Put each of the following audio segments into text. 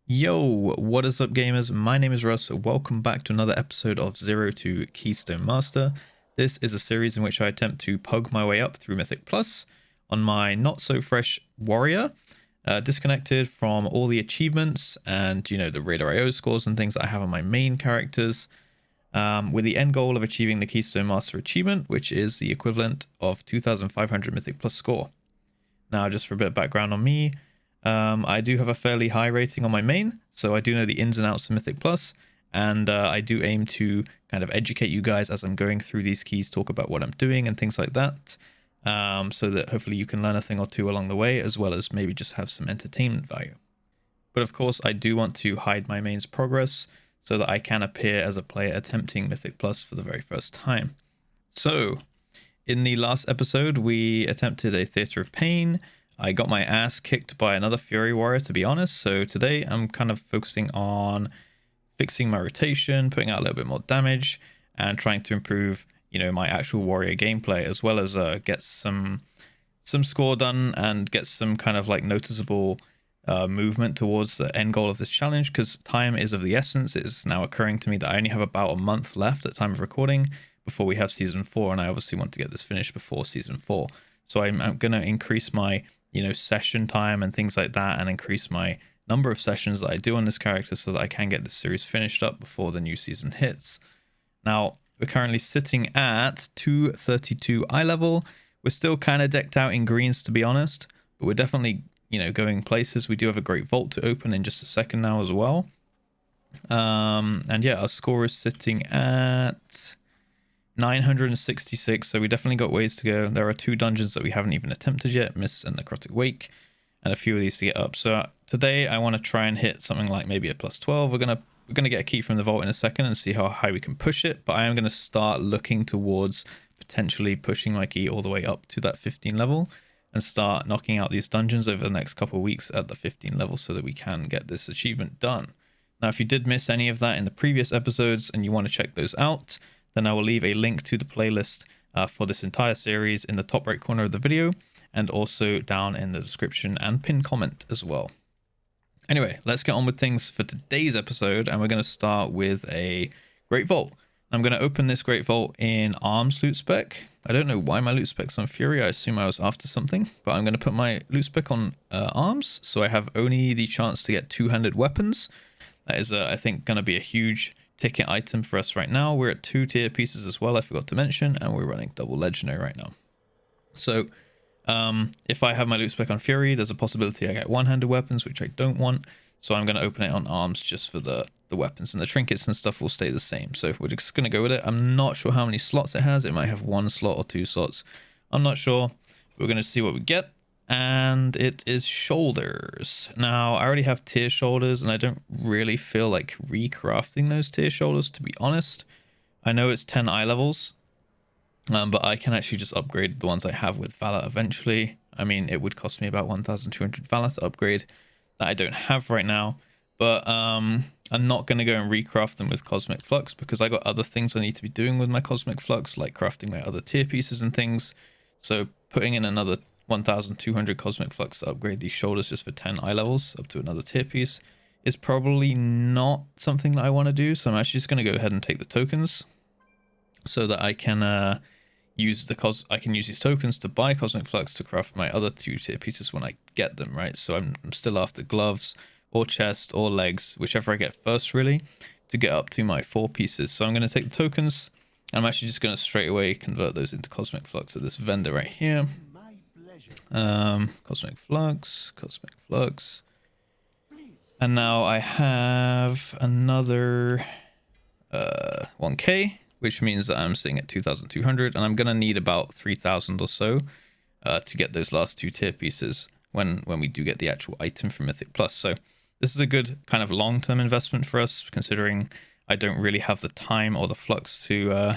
Yo, what is up gamers? My name is Russ. Welcome back to another episode of Zero to Keystone Master. This is a series in which I attempt to pug my way up through Mythic Plus on my not so fresh warrior, disconnected from all the achievements and the Raider IO scores and things that I have on my main characters, with the end goal of achieving the Keystone Master achievement, which is the equivalent of 2500 Mythic Plus score. Now, just for a bit of background on me, I do have a fairly high rating on my main, so I do know the ins and outs of Mythic Plus, and I do aim to kind of educate you guys as I'm going through these keys, talk about what I'm doing and things like that, so that hopefully you can learn a thing or two along the way, as well as maybe just have some entertainment value. But of course, I do want to hide my main's progress so that I can appear as a player attempting Mythic Plus for the very first time. So, in the last episode, we attempted a Theatre of Pain. I got my ass kicked by another Fury Warrior, to be honest. So today I'm kind of focusing on fixing my rotation, putting out a little bit more damage, and trying to improve, my actual warrior gameplay, as well as get some score done and get some kind of like noticeable movement towards the end goal of this challenge, because time is of the essence. It is now occurring to me that I only have about a month left at time of recording before we have season 4, and I obviously want to get this finished before season 4. So I'm going to increase my session time and things like that, and increase my number of sessions that I do on this character so that I can get this series finished up before the new season hits. Now, we're currently sitting at 232 eye level. We're still kind of decked out in greens, to be honest, but we're definitely, going places. We do have a great vault to open in just a second now as well. And yeah, our score is sitting at 966, so we definitely got ways to go. There are 2 dungeons that we haven't even attempted yet, Mist and Necrotic Wake, and a few of these to get up. So today I want to try and hit something like maybe a plus 12. We're gonna get a key from the vault in a second and see how high we can push it, but I am going to start looking towards potentially pushing my key all the way up to that 15 level and start knocking out these dungeons over the next couple of weeks at the 15 level so that we can get this achievement done. Now, if you did miss any of that in the previous episodes and you want to check those out, then I will leave a link to the playlist for this entire series in the top right corner of the video, and also down in the description and pinned comment as well. Anyway, let's get on with things for today's episode, and we're going to start with a Great Vault. I'm going to open this Great Vault in Arms loot spec. I don't know why my loot spec's on Fury. I assume I was after something, but I'm going to put my loot spec on Arms, so I have only the chance to get 2-handed weapons. That is, I think, going to be a huge ticket item for us right now. We're at 2 tier pieces as well, I forgot to mention, and we're running double legendary right now. So if I have my loot spec on Fury, there's a possibility I get 1-handed weapons, which I don't want, so I'm going to open it on Arms just for the weapons, and the trinkets and stuff will stay the same. So we're just going to go with it. I'm not sure how many slots it has. It might have 1 slot or 2 slots, I'm not sure. We're going to see what we get. And it is shoulders. Now, I already have tier shoulders, and I don't really feel like recrafting those tier shoulders, to be honest. I know it's 10 eye levels, but I can actually just upgrade the ones I have with Valor eventually. I mean, it would cost me about 1,200 Valor to upgrade that I don't have right now. But I'm not going to go and recraft them with Cosmic Flux, because I got other things I need to be doing with my Cosmic Flux, like crafting my other tier pieces and things. So putting in another 1,200 Cosmic Flux to upgrade these shoulders just for 10 eye levels up to another tier piece is probably not something that I want to do. So I'm actually just going to go ahead and take the tokens so that I can use these tokens to buy Cosmic Flux to craft my other 2 tier pieces when I get them, right? So I'm still after gloves or chest or legs, whichever I get first, really, to get up to my 4 pieces. So I'm going to take the tokens. I'm actually just going to straight away convert those into Cosmic Flux at this vendor right here. Cosmic Flux, and now I have another 1k, which means that I'm sitting at 2,200, and I'm gonna need about 3,000 or so to get those last 2 tier pieces when we do get the actual item from Mythic Plus. So this is a good kind of long-term investment for us, considering I don't really have the time or the flux to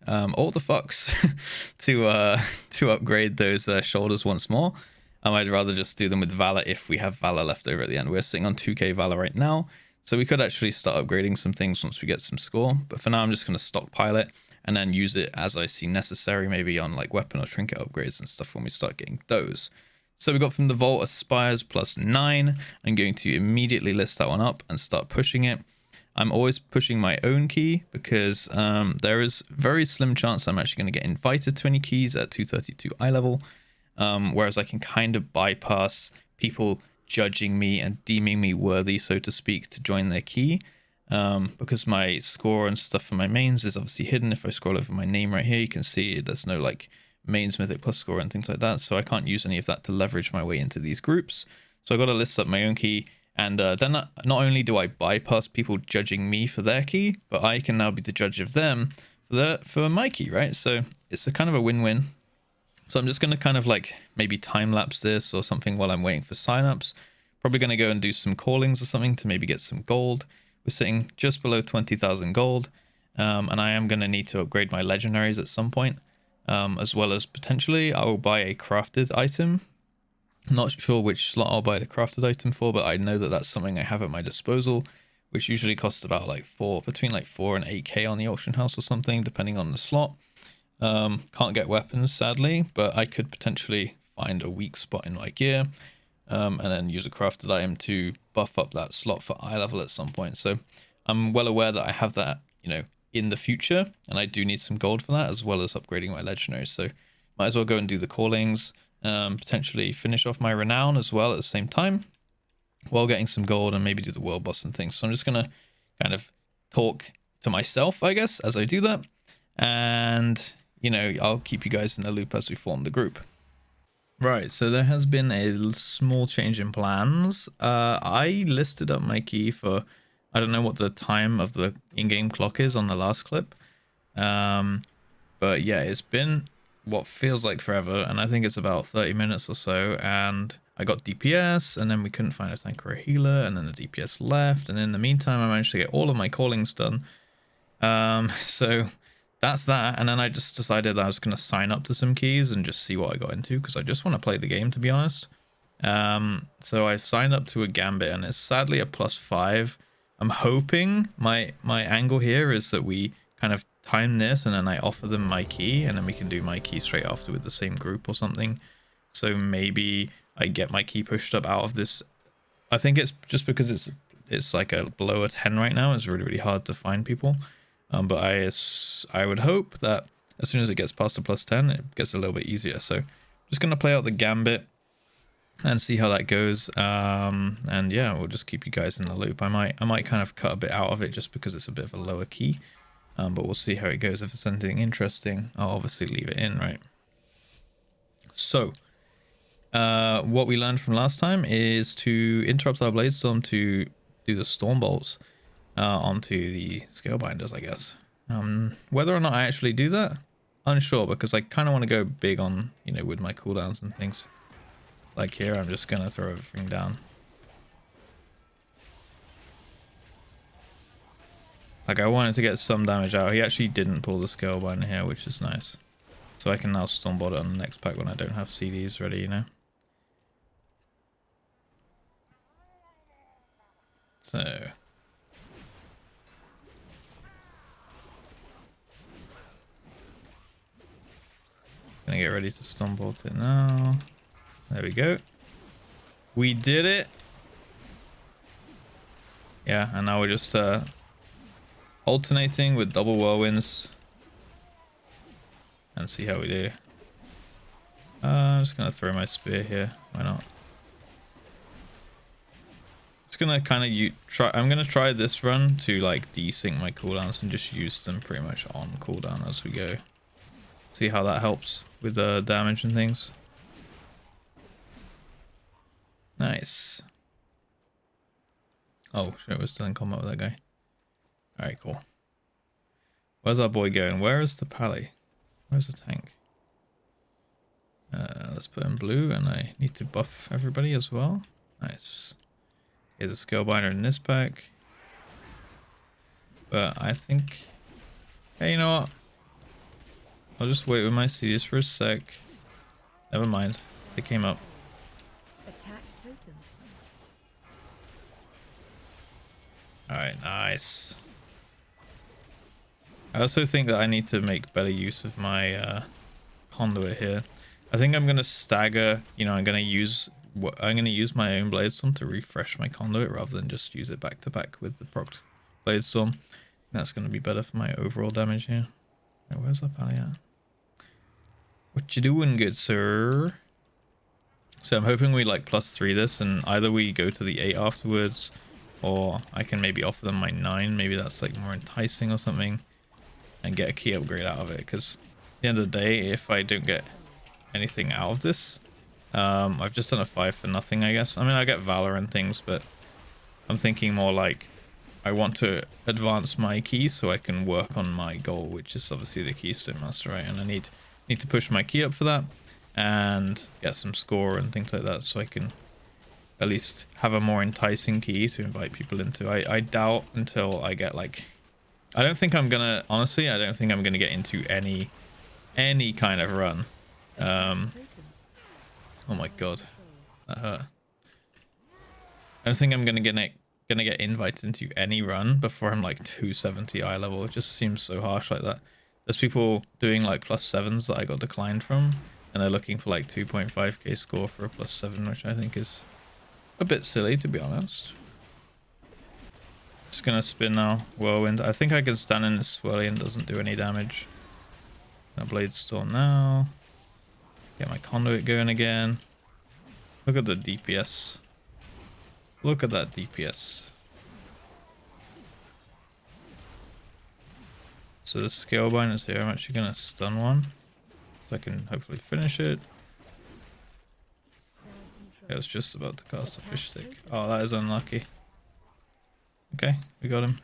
or the fucks to upgrade those shoulders once more. I'd rather just do them with Valor if we have Valor left over at the end. We're sitting on 2k Valor right now, so we could actually start upgrading some things once we get some score. But for now, I'm just going to stockpile it and then use it as I see necessary, maybe on like weapon or trinket upgrades and stuff when we start getting those. So we got from the vault a Spires +9. I'm going to immediately list that one up and start pushing it. I'm always pushing my own key because there is very slim chance I'm actually going to get invited to any keys at 232 eye level. Whereas I can kind of bypass people judging me and deeming me worthy, so to speak, to join their key. Because my score and stuff for my mains is obviously hidden. If I scroll over my name right here, you can see there's no like mains mythic plus score and things like that. So I can't use any of that to leverage my way into these groups. So I got to list up my own key. And then not only do I bypass people judging me for their key, but I can now be the judge of them for my key, right? So it's a kind of a win-win. So I'm just going to kind of like maybe time lapse this or something while I'm waiting for signups. Probably going to go and do some callings or something to maybe get some gold. We're sitting just below 20,000 gold. And I am going to need to upgrade my legendaries at some point. As well as potentially I will buy a crafted item. I'm not sure which slot I'll buy the crafted item for, but I know that that's something I have at my disposal, which usually costs about like between like 4 and 8k on the auction house or something, depending on the slot. Can't get weapons, sadly, but I could potentially find a weak spot in my gear, and then use a crafted item to buff up that slot for eye level at some point. So I'm well aware that I have that, you know, in the future, and I do need some gold for that, as well as upgrading my legendaries. So might as well go and do the callings, potentially finish off my renown as well at the same time, while getting some gold, and maybe do the world boss and things. So I'm just gonna kind of talk to myself, I guess, as I do that, and you know, I'll keep you guys in the loop as we form the group. Right, so there has been a small change in plans. I listed up my key for, I don't know what the time of the in-game clock is on the last clip. But yeah, it's been what feels like forever, and I think it's about 30 minutes or so, and I got DPS, and then we couldn't find a tank or a healer, and then the DPS left, and in the meantime I managed to get all of my callings done. So that's that, and then I just decided that I was going to sign up to some keys and just see what I got into, because I just want to play the game, to be honest. So I've signed up to a Gambit, and it's sadly a +5. I'm hoping my angle here is that we kind of time this, and then I offer them my key, and then we can do my key straight after with the same group or something. So maybe I get my key pushed up out of this. I think it's just because it's like a below a 10 right now. It's really hard to find people. But I would hope that as soon as it gets past the +10, it gets a little bit easier. So just gonna play out the Gambit and see how that goes. And yeah, we'll just keep you guys in the loop. I might kind of cut a bit out of it just because it's a bit of a lower key. But we'll see how it goes. If it's anything interesting, I'll obviously leave it in, right? So what we learned from last time is to interrupt our Bladestorm to do the Storm Bolts onto the Scalebinders, I guess. Whether or not I actually do that, unsure, because I kind of want to go big on, you know, with my cooldowns and things. Like here, I'm just going to throw everything down. Like, I wanted to get some damage out. He actually didn't pull the Scalebinder here, which is nice. So I can now Stormbolt it on the next pack when I don't have CDs ready, you know? So... gonna get ready to Stormbolt it now. There we go. We did it! Yeah, and now we're just alternating with double whirlwinds and see how we do. I'm just gonna throw my spear here. Why not? Just gonna kind of try. I'm gonna try this run to like desync my cooldowns and just use them pretty much on cooldown as we go. See how that helps with the damage and things. Nice. Oh shit, we're still in combat with that guy. Alright, cool. Where's our boy going? Where is the pally? Where's the tank? Let's put in blue, and I need to buff everybody as well. Nice. Here's a Scalebinder in this pack. But I think... Hey, you know what? I'll just wait with my C's for a sec. Never mind. They came up. Attack totem. Alright, nice. I also think that I need to make better use of my conduit here. I think I'm gonna stagger. You know, I'm gonna use my own Bladestorm to refresh my conduit rather than just use it back to back with the proc Bladestorm. That's gonna be better for my overall damage here. Right, where's that pally at? What you doing, good sir? So I'm hoping we like +3 this, and either we go to the 8 afterwards, or I can maybe offer them my 9. Maybe that's like more enticing or something, and get a key upgrade out of it. Because at the end of the day, if I don't get anything out of this, I've just done a 5 for nothing, I guess. I mean, I get Valor and things, but I'm thinking more like I want to advance my key so I can work on my goal, which is obviously the Keystone Master, right? And I need to push my key up for that and get some score and things like that, so I can at least have a more enticing key to invite people into. I doubt until I get like, I don't think I'm gonna, honestly, I don't think I'm gonna get into any kind of run. Oh my god, that hurt. I don't think I'm gonna get invited into any run before I'm like 270 eye level. It just seems so harsh like that. There's people doing like +7s that I got declined from, and they're looking for like 2.5k score for a +7, which I think is a bit silly, to be honest. Just gonna spin now. Whirlwind. I think I can stand in this swirly and doesn't do any damage. Gonna Bladestorm now. Get my conduit going again. Look at the DPS. Look at that DPS. So the Scalebind is here. I'm actually gonna stun one, so I can hopefully finish it. I was just about to cast a fish stick. Oh, that is unlucky. Okay, we got him.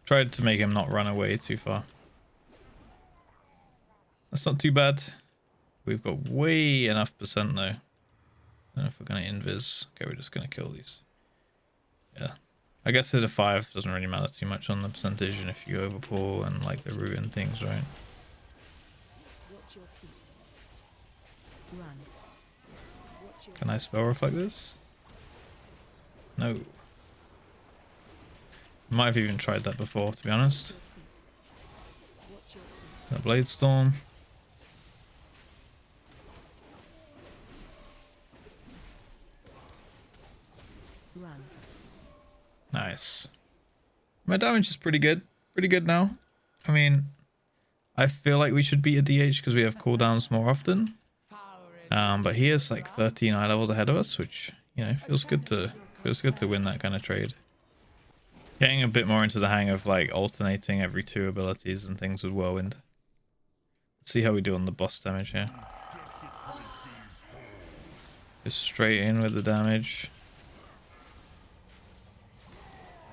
Tried to make him not run away too far. That's not too bad. We've got way enough percent though. I don't know if we're gonna invis. Okay, we're just gonna kill these. Yeah. I guess at a 5 doesn't really matter too much on the percentage, and if you overpull and like the root and things, right? Can I spell reflect this? No. Might have even tried that before, to be honest. Got Bladestorm. Nice. My damage is pretty good. Pretty good now. I mean, I feel like we should beat a DH because we have cooldowns more often. But he is like 13 eye levels ahead of us, which, you know, feels good to win that kind of trade. Getting a bit more into the hang of like alternating every 2 abilities and things with Whirlwind. Let's see how we do on the boss damage here. Just straight in with the damage.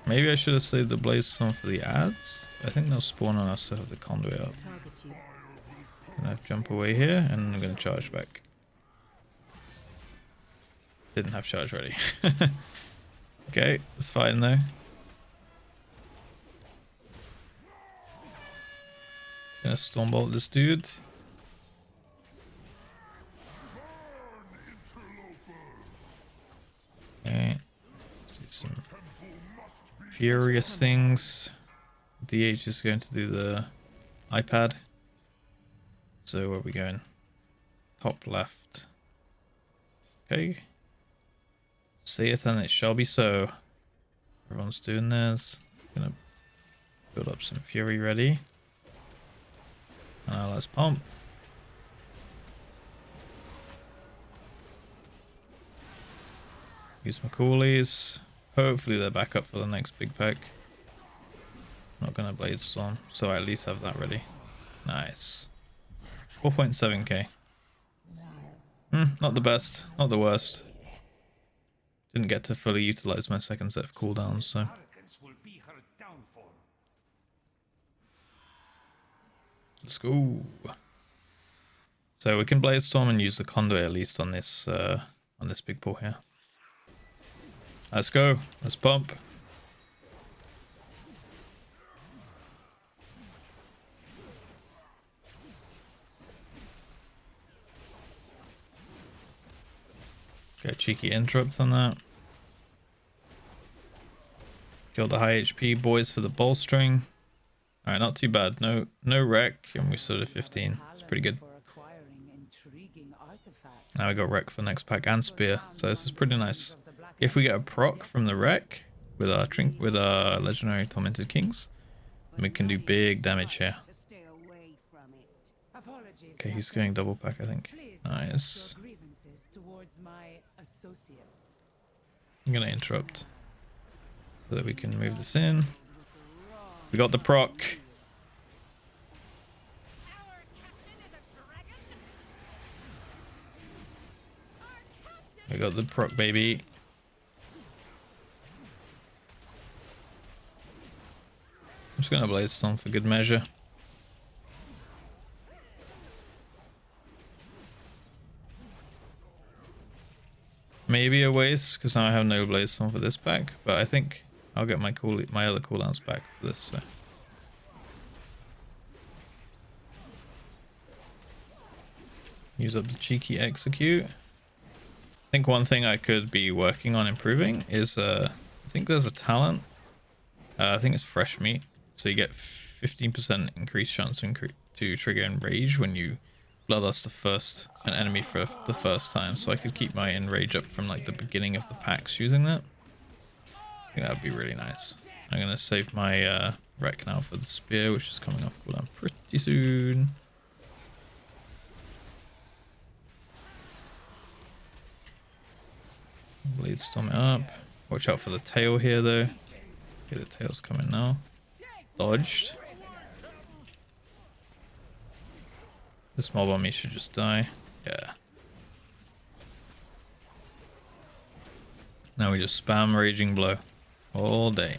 Maybe I should have saved the Bladestorm for the ads. I think they'll spawn on us to have the conduit up. Gonna jump away here, and I'm gonna charge back. Didn't have charge ready. Okay, that's fine though. Gonna Stormbolt this dude. Okay, let's do some furious things. DH is going to do the iPad. So where are we going? Top left. Okay. Say it and it shall be so. Everyone's doing theirs. Gonna build up some fury ready. Now let's pump. Use my coolies. Hopefully they're back up for the next big pack. Not gonna Bladestorm, so I at least have that ready. Nice. 4.7k. Not the best, not the worst. Didn't get to fully utilize my second set of cooldowns, so. Let's go. So we can Bladestorm and use the conduit at least on this big pull here. Let's go. Let's pump. Get a cheeky interrupt on that. Kill the high HP boys for the bolstering. All right, not too bad. No wreck, and we still did 15. It's pretty good. Now we got wreck for next pack and spear, so this is pretty nice. If we get a proc from the wreck with our legendary tormented kings, then we can do big damage here. Okay, he's going double pack, I think. Nice. I'm gonna interrupt so that we can move this in. We got the proc. We got the proc, baby. I'm just gonna blaze storm for good measure. Maybe a waste because now I have no blaze storm for this pack, but I think I'll get my other cooldowns back for this. So. Use up the cheeky execute. I think one thing I could be working on improving is I think there's a talent. I think it's fresh meat, so you get 15% increased chance to trigger enrage when you bloodlust an enemy for the first time. So I could keep my enrage up from like the beginning of the packs using that. I think that would be really nice. I'm gonna save my wreck now for the spear, which is coming off cooldown pretty soon. Bleed storm it up. Watch out for the tail here though. Okay, the tail's coming now. Dodged. This mob on me should just die. Yeah. Now we just spam Raging Blow all day.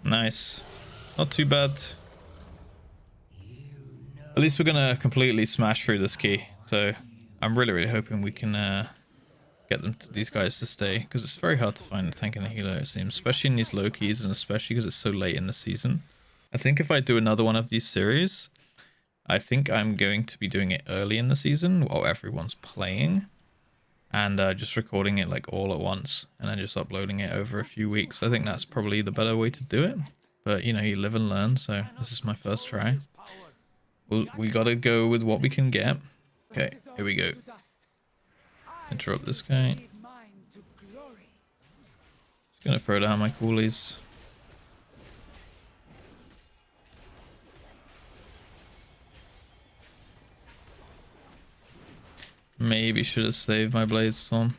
Nice. Not too bad. At least we're gonna completely smash through this key. So I'm really hoping we can get these guys to stay, because it's very hard to find a tank and a healer, it seems, especially in these low keys, and especially because it's so late in the season. I think if I do another one of these series, I think I'm going to be doing it early in the season while everyone's playing, and just recording it like all at once and then just uploading it over a few weeks. I think that's probably the better way to do it, but you know, you live and learn. So this is my first try. We gotta go with what we can get. Okay, here we go. Interrupt this guy. Just gonna throw down my coolies. Maybe should have saved my Blade Storm.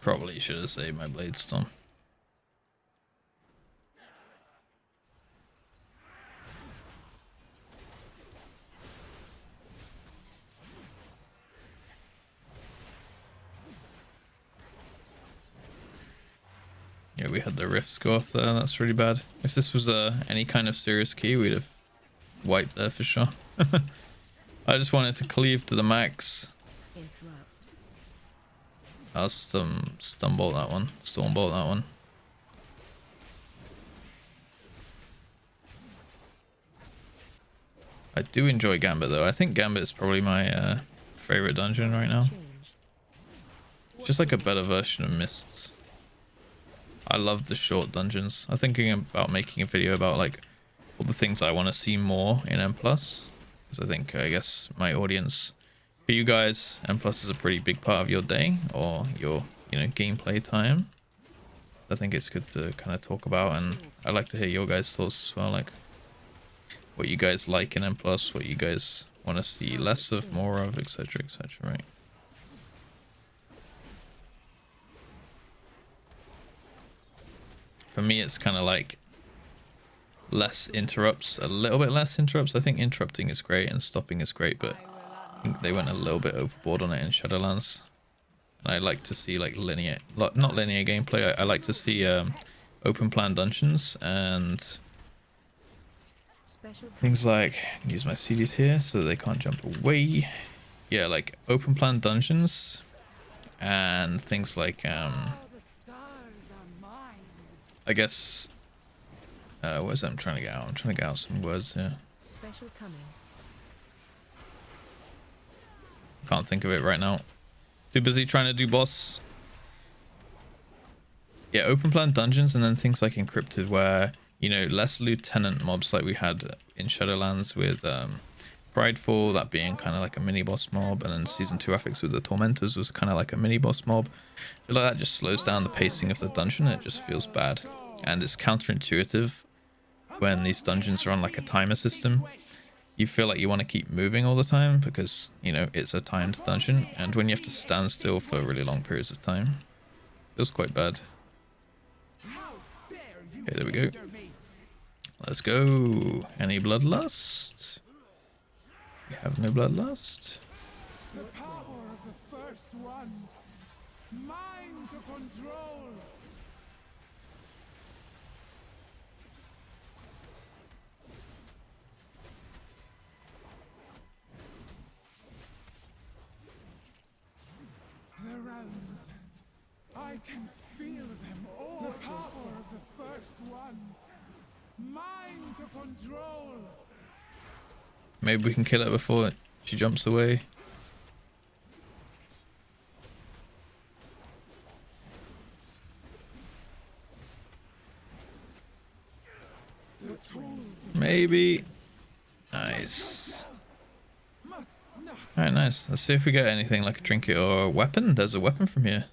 Probably should have saved my Blade Storm. Yeah, we had the rifts go off there. That's really bad. If this was any kind of serious key, we'd have wiped there for sure. I just wanted to cleave to the max. I'll stumble that one. Stormbolt that one. I do enjoy Gambit though. I think Gambit is probably my favorite dungeon right now. Just like a better version of Mists. I love the short dungeons. I'm thinking about making a video about like all the things I want to see more in M+. Because I guess my audience, for you guys, M+ is a pretty big part of your day or your, you know, gameplay time. I think it's good to kind of talk about, and I'd like to hear your guys' thoughts as well, like what you guys like in M+, what you guys want to see less of, more of, etc, right? For me, it's kind of like less interrupts, a little bit less interrupts. I think interrupting is great and stopping is great, but I think they went a little bit overboard on it in Shadowlands. And I like to see like linear, not linear gameplay. I like to see open plan dungeons and Special Things like use my CDs here so that they can't jump away. Yeah, like open plan dungeons and things like I guess what is that I'm trying to get out? I'm trying to get out some words here. special coming. Can't think of it right now. Too busy trying to do boss. Yeah, open plan dungeons and then things like encrypted where, you know, less lieutenant mobs like we had in Shadowlands with Prideful, that being kind of like a mini boss mob, and then Season 2 Affix with the Tormentors was kind of like a mini boss mob. I feel like that just slows down the pacing of the dungeon. It just feels bad. And it's counterintuitive when these dungeons are on like a timer system. You feel like you want to keep moving all the time because, you know, it's a timed dungeon. And when you have to stand still for really long periods of time, it feels quite bad. Okay, there we go. Let's go. Any bloodlust? We have no bloodlust. The power of the first ones. Mine to control. The realms. I can feel them all. The power of the first ones. Mine to control. Maybe we can kill it before she jumps away. Maybe. Nice. Alright, nice. Let's see if we get anything like a trinket or a weapon. There's a weapon from here.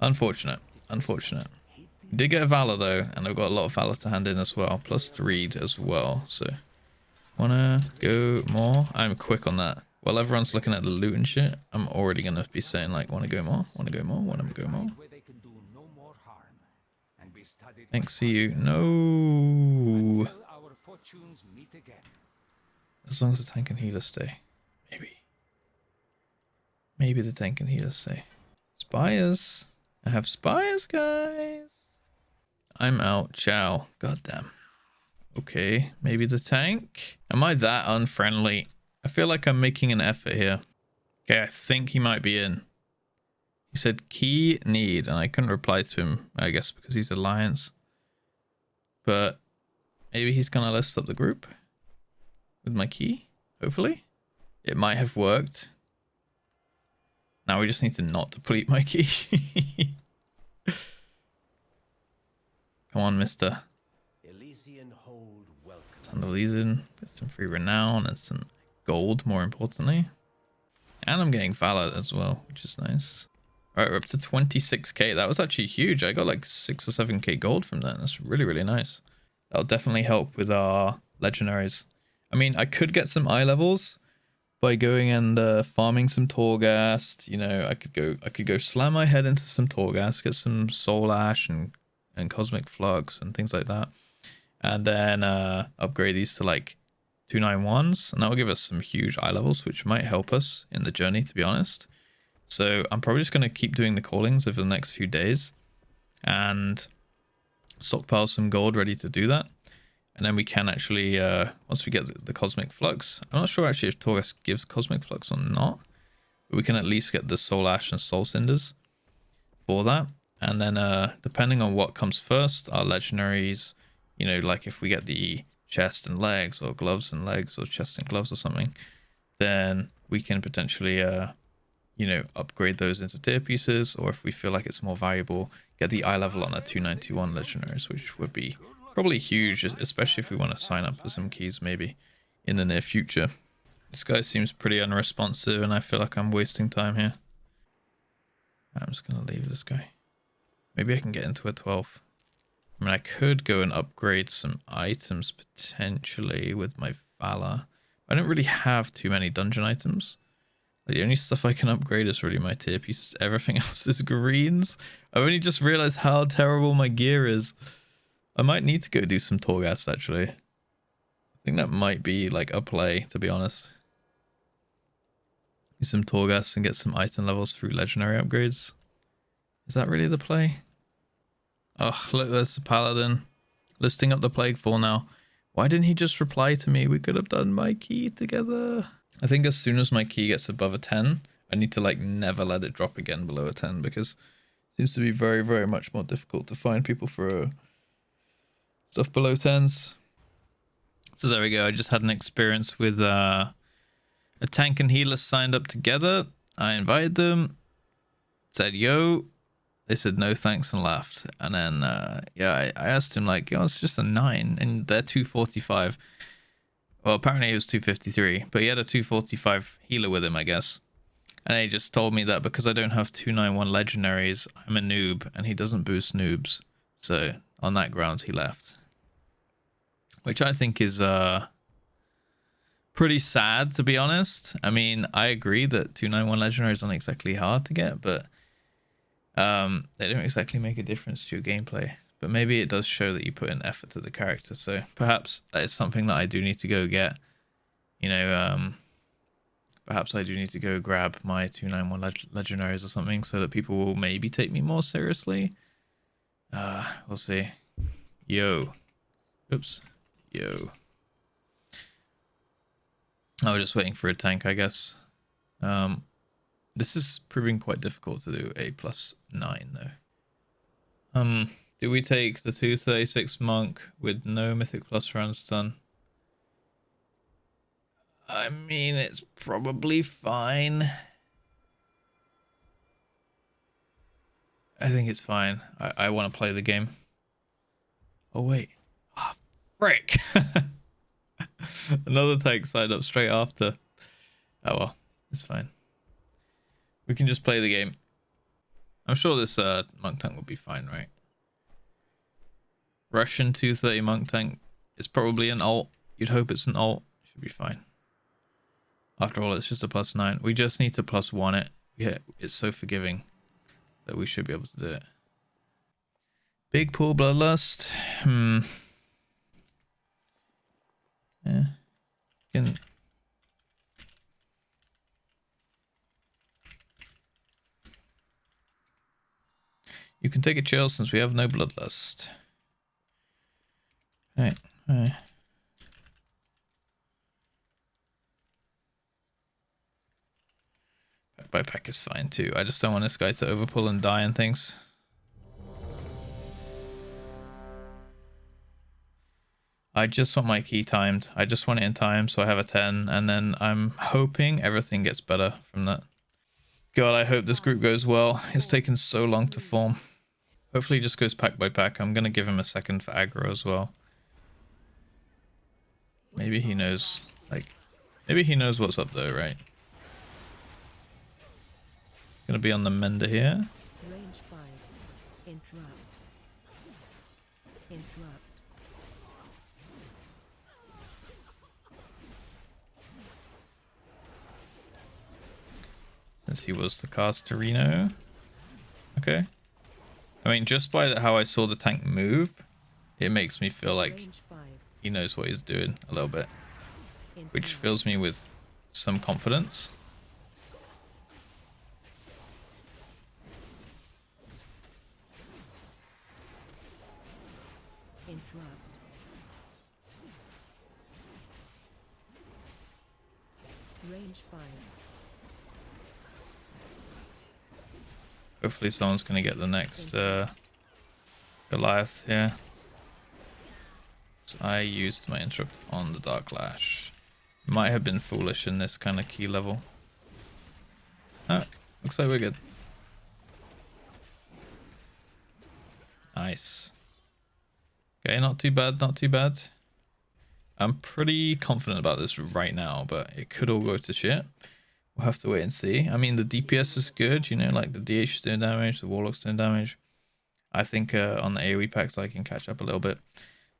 Unfortunate. Unfortunate. We did get a Valor though, and I've got a lot of Valor to hand in as well. Plus 3 as well, so... Wanna go more? I'm quick on that. While everyone's looking at the loot and shit, I'm already gonna be saying like, wanna go more? Wanna go more? Wanna go more? Thanks, see you. No. As long as the tank and healer stay. Maybe. Maybe the tank and healer stay. Spires. I have spires, guys. I'm out. Ciao. Goddamn. Okay, maybe the tank. Am I that unfriendly? I feel like I'm making an effort here. Okay, I think he might be in. He said key need, and I couldn't reply to him, I guess because he's Alliance. But maybe he's gonna list up the group with my key, hopefully. It might have worked. Now we just need to not deplete my key. Come on, mister. Handle these in, get some free renown and some gold, more importantly. And I'm getting Valor as well, which is nice. Alright, we're up to 26k. That was actually huge. I got like 6 or 7k gold from that. That's really, really nice. That'll definitely help with our legendaries. I mean, I could get some eye levels by going and farming some Torghast. You know, I could go slam my head into some Torghast, get some Soul Ash and Cosmic Flux and things like that. And then upgrade these to like 291s, and that will give us some huge eye levels, which might help us in the journey, to be honest. So I'm probably just going to keep doing the callings over the next few days and stockpile some gold ready to do that. And then we can actually, once we get the Cosmic Flux, I'm not sure actually if Torghast gives Cosmic Flux or not, but we can at least get the Soul Ash and Soul Cinders for that. And then depending on what comes first, our legendaries, you know, like if we get the chest and legs or gloves and legs or chest and gloves or something, then we can potentially, you know, upgrade those into tier pieces. Or if we feel like it's more valuable, get the eye level on our 291 legendaries, which would be probably huge, especially if we want to sign up for some keys maybe in the near future. This guy seems pretty unresponsive and I feel like I'm wasting time here. I'm just going to leave this guy. Maybe I can get into a 12. I mean, I could go and upgrade some items potentially with my Valor. I don't really have too many dungeon items. Like, the only stuff I can upgrade is really my tier pieces. Everything else is greens. I've only just realized how terrible my gear is. I might need to go do some Torghast, actually. I think that might be like a play, to be honest. Do some Torghast and get some item levels through legendary upgrades. Is that really the play? Oh, look, there's the Paladin. Listing up the Plague Fall now. Why didn't he just reply to me? We could have done my key together. I think as soon as my key gets above a 10, I need to like never let it drop again below a 10 because it seems to be very, very much more difficult to find people for stuff below 10s. So there we go. I just had an experience with a tank and healer signed up together. I invited them, said, yo. They said no thanks and laughed. And then, yeah, I asked him like, it's just a 9 and they're 245. Well, apparently he was 253, but he had a 245 healer with him, I guess. And he just told me that because I don't have 291 legendaries, I'm a noob and he doesn't boost noobs. So on that grounds, he left. Which I think is pretty sad, to be honest. I mean, I agree that 291 legendaries aren't exactly hard to get, but they don't exactly make a difference to your gameplay. But maybe it does show that you put in effort to the character. So perhaps that is something that I do need to go get. You know, perhaps I do need to go grab my 291 legendaries or something so that people will maybe take me more seriously. We'll see. Yo. Oops. Yo. I was just waiting for a tank, I guess. This is proving quite difficult to do a +9 though. Do we take the 236 monk with no mythic plus rounds done? I mean, it's probably fine. I think it's fine. I want to play the game. Oh wait. Oh, frick. Another tank signed up straight after. Oh well, it's fine. We can just play the game. I'm sure this monk tank will be fine, right? Russian 230 monk tank is probably an ult. You'd hope it's an ult. Should be fine. After all, it's just a +9. We just need to +1 it. Yeah, it's so forgiving that we should be able to do it. Big pool bloodlust. Yeah. You can take a chill since we have no bloodlust. Right. Pack by pack is fine too. I just don't want this guy to overpull and die and things. I just want my key timed. I just want it in time so I have a 10 and then I'm hoping everything gets better from that. God, I hope this group goes well. It's taken so long to form. Hopefully he just goes pack by pack. I'm going to give him a second for aggro as well. Maybe he knows, like, maybe he knows what's up though, right? Gonna be on the mender here. Range 5. Interrupt. Interrupt. Since he was the casterino. Okay. I mean, just by how I saw the tank move, it makes me feel like Range 5. he knows what he's doing a little bit. Which fills me with some confidence. Interrupt. Range 5. Hopefully someone's going to get the next Goliath here. So I used my interrupt on the Dark Lash. Might have been foolish in this kind of key level. Oh, looks like we're good. Nice. Okay, not too bad, not too bad. I'm pretty confident about this right now, but it could all go to shit. We'll have to wait and see. I mean, the DPS is good, you know, like the DH is doing damage, the Warlock's doing damage. I think on the AoE packs I can catch up a little bit.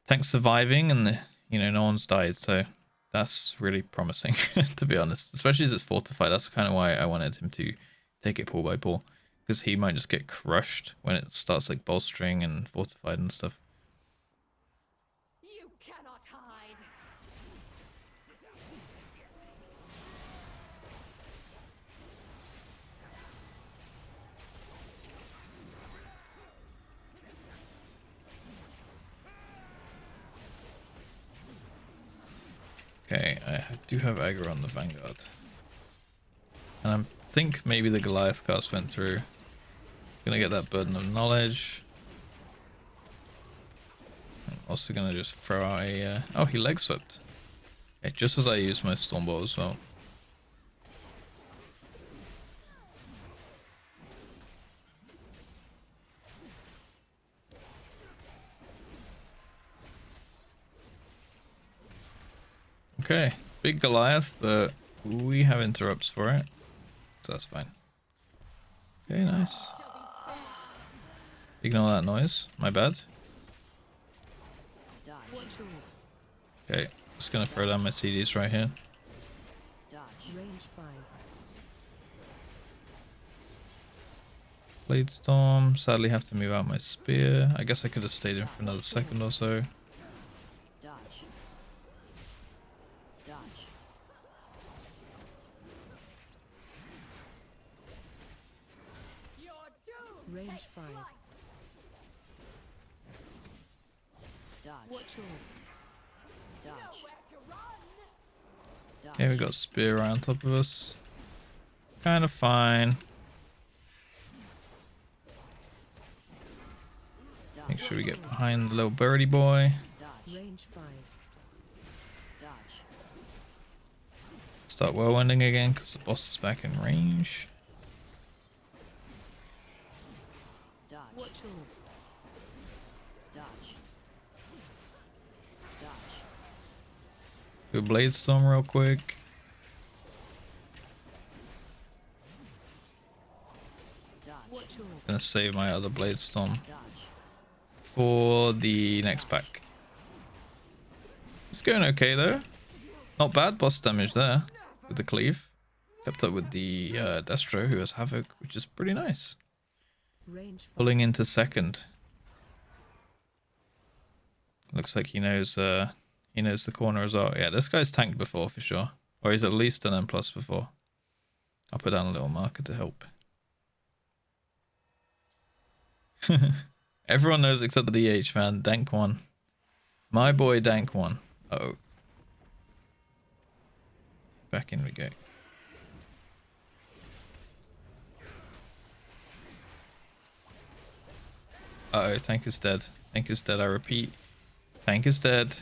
Tank's surviving and, you know, no one's died, so that's really promising, to be honest. Especially as it's fortified, that's kind of why I wanted him to take it pull by pull. Because he might just get crushed when it starts like bolstering and fortified and stuff. You cannot hide. Okay, I do have aggro on the Vanguard. And I think maybe the Goliath cast went through. Gonna get that Burden of Knowledge. I'm also gonna just throw out a... oh, he leg swept. Okay, just as I use my Stormbolt as well. Okay, big Goliath, but we have interrupts for it, so that's fine. Okay, nice. Ignore that noise, my bad. Okay, just gonna throw down my CDs right here. Range 5. Blade Storm, sadly have to move out my spear. I guess I could have stayed in for another second or so. Range 5. Okay, we got spear right on top of us. Kind of fine. Make sure we get behind the little birdie boy. Range 5. Start whirlwinding again because the boss is back in range. Do a Blade Storm real quick. Gonna save my other Blade Storm for the next pack. It's going okay though. Not bad boss damage there with the cleave. Kept up with the Destro who has Havoc, which is pretty nice. Range 5. Pulling into second. Looks like he knows the corner as well. Yeah, this guy's tanked before for sure. Or he's at least an M+ before. I'll put down a little marker to help. Everyone knows except the DH fan. Dank1. My boy Dank1. Uh-oh. Back in we go. Uh-oh, tank is dead. Tank is dead, I repeat. Tank is dead.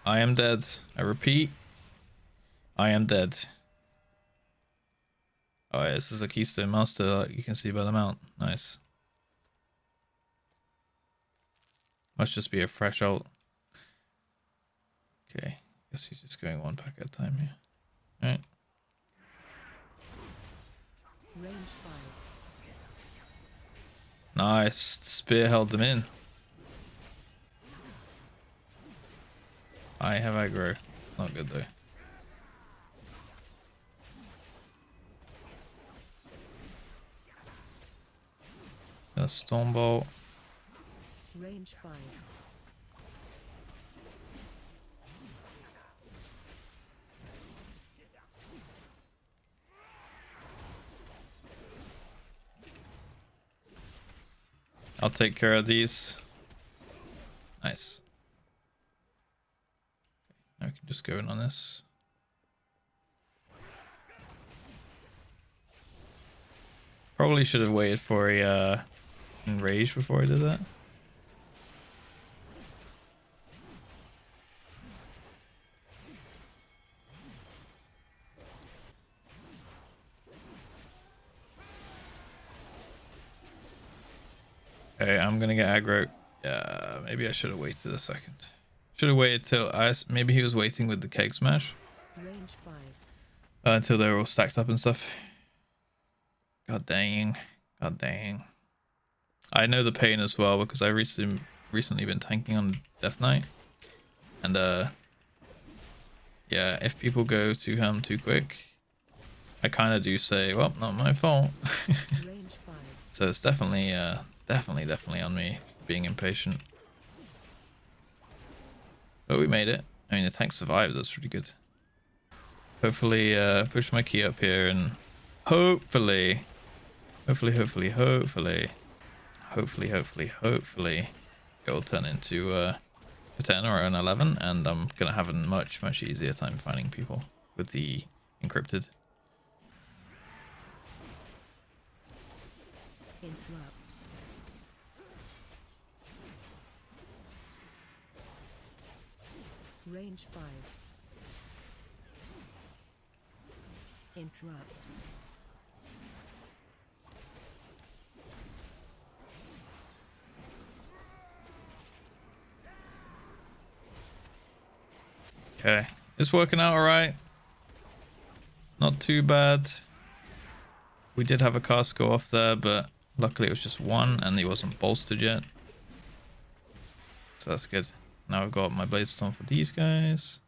I am dead. I repeat. I am dead. Oh yeah, this is a Keystone Master, like you can see by the mount. Nice. Must just be a fresh ult. Okay, guess he's just going one pack at a time here. Alright. Range 5. Nice. The spear held them in. I have aggro. Not good though. A Stormbolt. Range 5. I'll take care of these. Nice. Now we can just go in on this. Probably should have waited for a enrage before I did that. Okay, I'm gonna get aggro. Yeah, maybe I should have waited a second. Should have waited till maybe he was waiting with the keg smash. Range 5. Until they were all stacked up and stuff. God dang. God dang. I know the pain as well because I recently been tanking on Death Knight. And yeah, if people go to him too quick, I kind of do say, well, not my fault. Range 5. So it's definitely definitely on me being impatient. But we made it. I mean, the tank survived. That's really good. Hopefully, push my key up here and hopefully, it'll turn into a 10 or an 11, and I'm gonna have a much easier time finding people with the encrypted. Interrupt. Range 5. Interrupt. Okay, it's working out alright. Not too bad. We did have a cast go off there, but luckily it was just one and he wasn't bolstered yet. So that's good. Now I've got my Blaze Storm for these guys.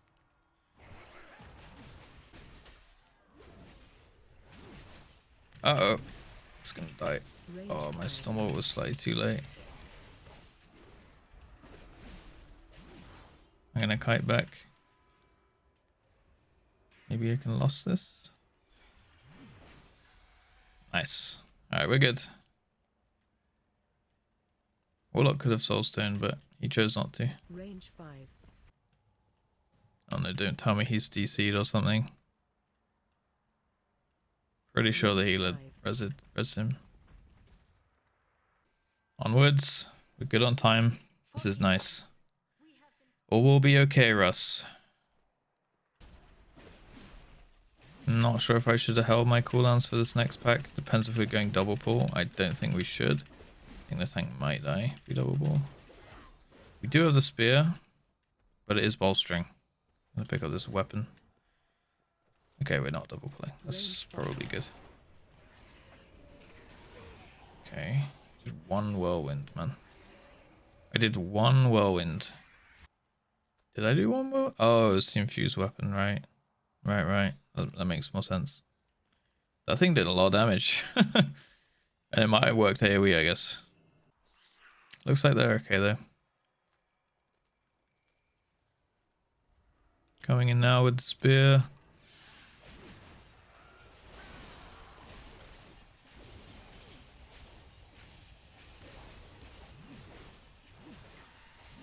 Uh-oh. It's gonna die. Oh, my Stormbolt was slightly too late. I'm gonna kite back. Maybe I can lost this. Nice. Alright, we're good. Warlock could have Soulstone, but he chose not to. Range 5. Oh no, don't tell me he's DC'd or something. Pretty sure the healer res him. Onwards. We're good on time. This is nice. All will be okay, Russ. Not sure if I should have held my cooldowns for this next pack. Depends if we're going double pull. I don't think we should. I think the tank might die if we double pull. We do have the spear, but it is bolstering. I'm gonna pick up this weapon. Okay, we're not double pulling. That's probably good. Okay, just one whirlwind, man. I did one whirlwind. Did I do one whirlwind? Oh, it's the infused weapon, right? Right. That makes more sense. That thing did a lot of damage. And it might have worked AoE, I guess. Looks like they're okay, though. Coming in now with the spear.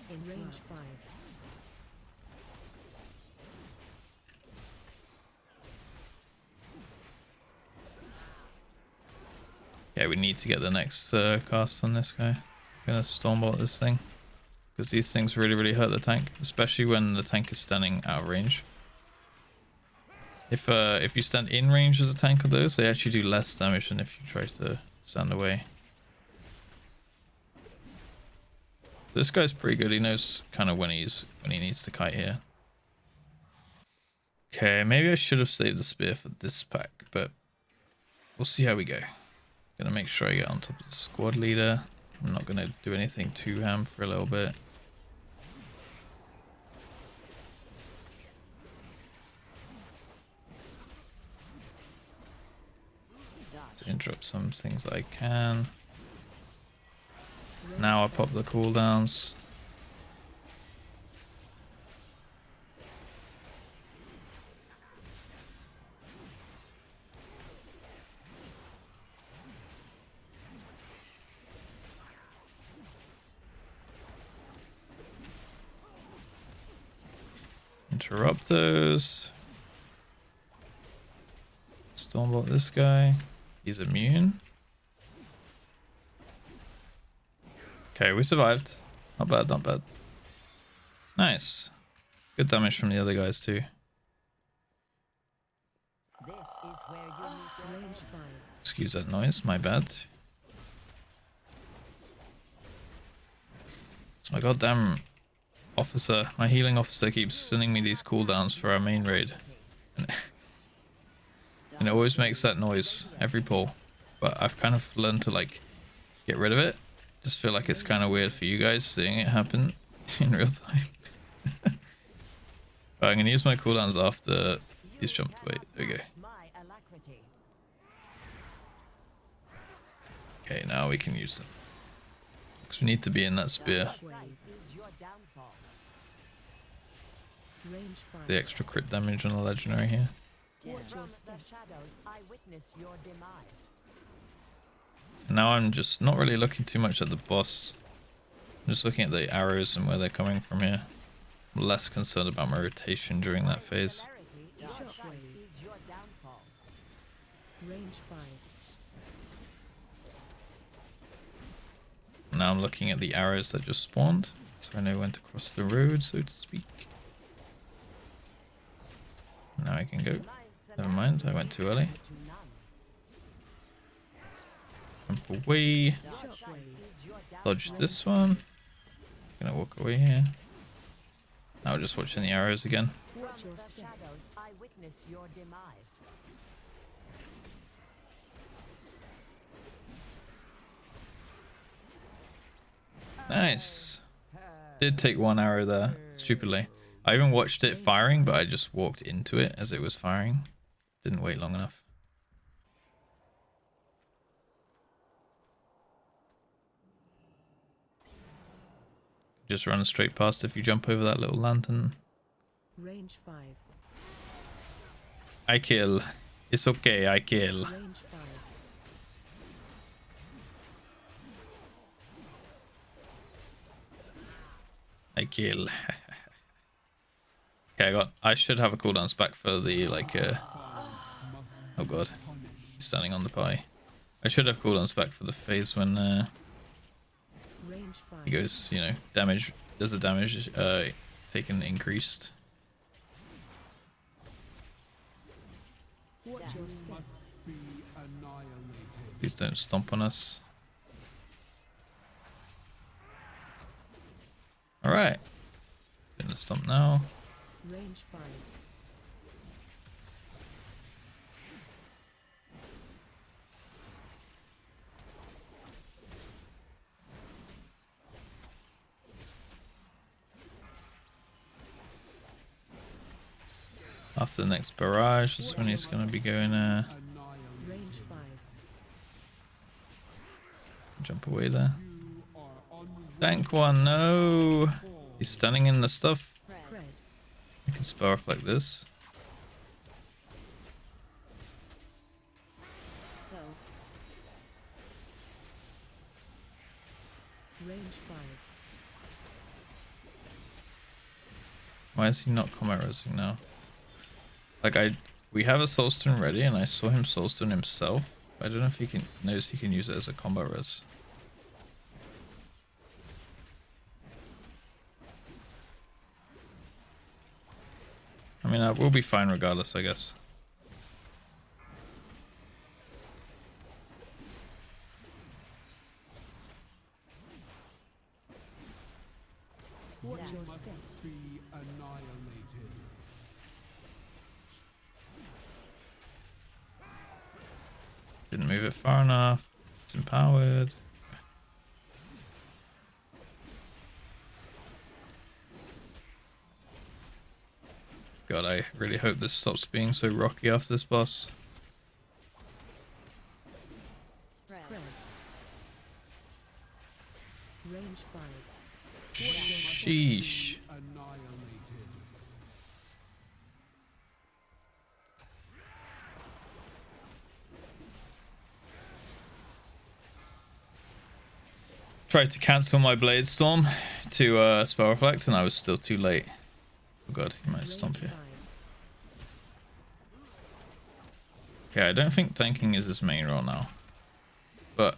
In range 5. Yeah, we need to get the next cast on this guy. I'm gonna Stormbolt this thing. Because these things really hurt the tank. Especially when the tank is standing out of range. If you stand in range as a tank of those, they actually do less damage than if you try to stand away. This guy's pretty good. He knows kind of when he needs to kite here. Okay, maybe I should have saved the spear for this pack, but we'll see how we go. Gonna make sure I get on top of the squad leader. I'm not gonna do anything too ham for a little bit. To interrupt some things that I can. Now I pop the cooldowns. Interrupt those. Stormbolt this guy. He's immune. Okay, we survived. Not bad, not bad. Nice. Good damage from the other guys too. This is where you meet Range 5. Excuse that noise, my bad. So my goddamn officer, my healing officer keeps sending me these cooldowns for our main raid. And it always makes that noise every pull. But I've kind of learned to like get rid of it. Just feel like it's kind of weird for you guys seeing it happen in real time. But I'm gonna use my cooldowns after he's jumped away. There we go. Okay, now we can use them. Because we need to be in that spear. Range 5. The extra crit damage on the legendary here. From the shadows, I witness your demise. Now I'm just not really looking too much at the boss. I'm just looking at the arrows and where they're coming from here. I'm less concerned about my rotation during that phase. Celerity in your sight is your downfall. Range 5. Now I'm looking at the arrows that just spawned, so I know when to cross the road, so to speak. Now I can go. Never mind, I went too early. Jump away. Dodge this one. Gonna walk away here. Now just watching the arrows again. Watch your From the step. shadows, I witness your demise. Nice. Did take one arrow there, stupidly. I even watched it firing, but I just walked into it as it was firing. Didn't wait long enough. Just run straight past if you jump over that little lantern. Range 5. I kill. It's okay, I kill. Range 5. I kill. Okay, I should have a cooldown spec for the oh god. He's standing on the pie. I should have cooldown spec for the phase when Range 5. he goes, you know, damage. Does the damage taken increased? Watch your step. Be annihilated. Please don't stomp on us. Alright. Gonna stomp now. Range 5. After the next barrage, that's when he's gonna be going Range 5. jump away there. You are on Tank one, no! He's stunning in the stuff. Spread. I can spar off like this. So. Range 5. Why is he not combat resing now? Like we have a soulstone ready, and I saw him soulstone himself. I don't know if he knows he can use it as a combat res. I mean, we'll be fine regardless, I guess. Watch your step. be annihilated. Didn't move it far enough. It's empowered. God, I really hope this stops being so rocky after this boss. Spread. Range 5. Sheesh. Annihilated. Tried to cancel my Blade Storm to spell reflect, and I was still too late. Oh god, he might stomp here. Okay, I don't think tanking is his main role now, but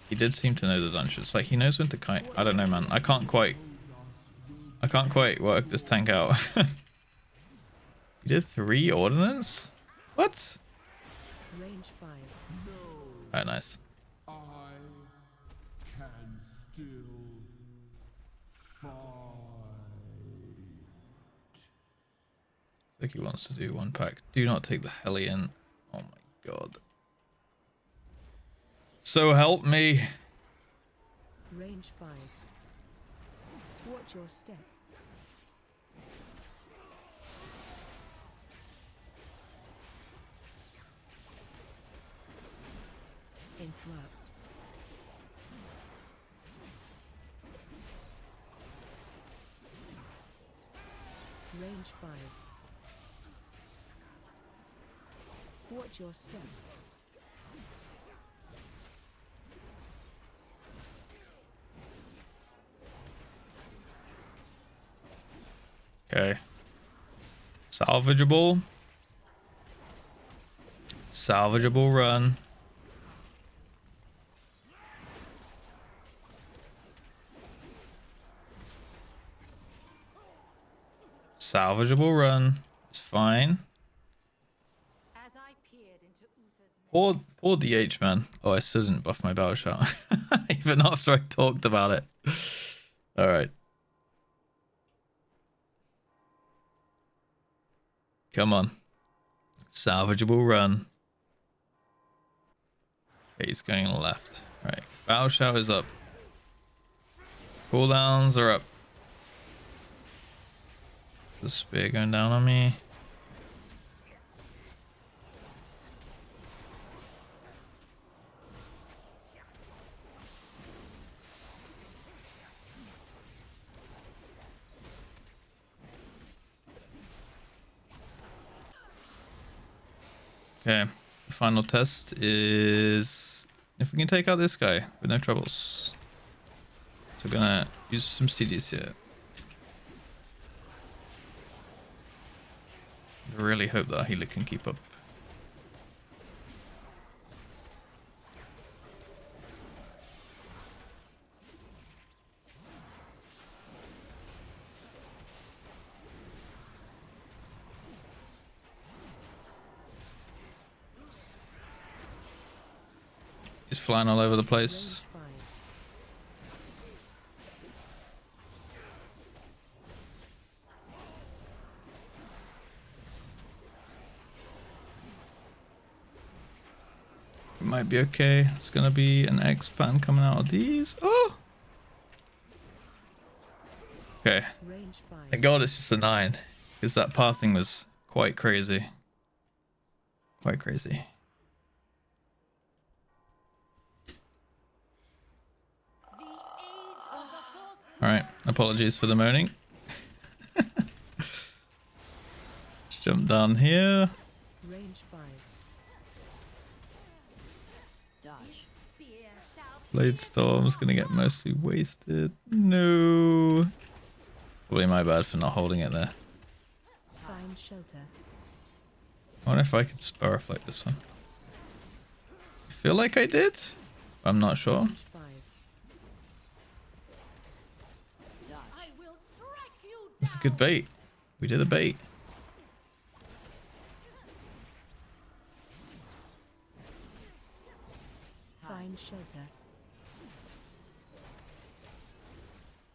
he did seem to know the dungeons. Like, he knows when to kite. I don't know, man. I can't quite work this tank out. He did 3 ordnance? What? Range 5. Oh, nice. I can still fight. Like he wants to do 1 pack. Do not take the Hellion. Oh my god. So help me. Range 5. Watch your step. Interrupt. Range 5. Watch your step. Okay. Salvageable. Salvageable run. Salvageable run. It's fine. As I peered into Uther's Poor DH, man. Oh, I still didn't buff my battle shout. Even after I talked about it. Alright. Come on. Salvageable run. Okay, he's going left. Right. Battle shout is up. Cooldowns are up. The spear going down on me. Okay, the final test is if we can take out this guy with no troubles. So we're gonna use some CDs here. I really hope that our healer can keep up. He's flying all over the place. Range 5. It might be okay. It's gonna be an X pattern coming out of these. Oh! Okay. Range 5. Thank God it's just a 9. Because that pathing was quite crazy. Quite crazy. the age of the force. Alright, apologies for the moaning. Let's jump down here. Range 5. Dodge. Spear shall Blade Storm's gonna get mostly wasted. No. Probably my bad for not holding it there. Find shelter. I wonder if I could spell reflect this one. I feel like I did. I'm not sure. Range 5. I will strike you down. That's a good bait. We did a bait. Find shelter.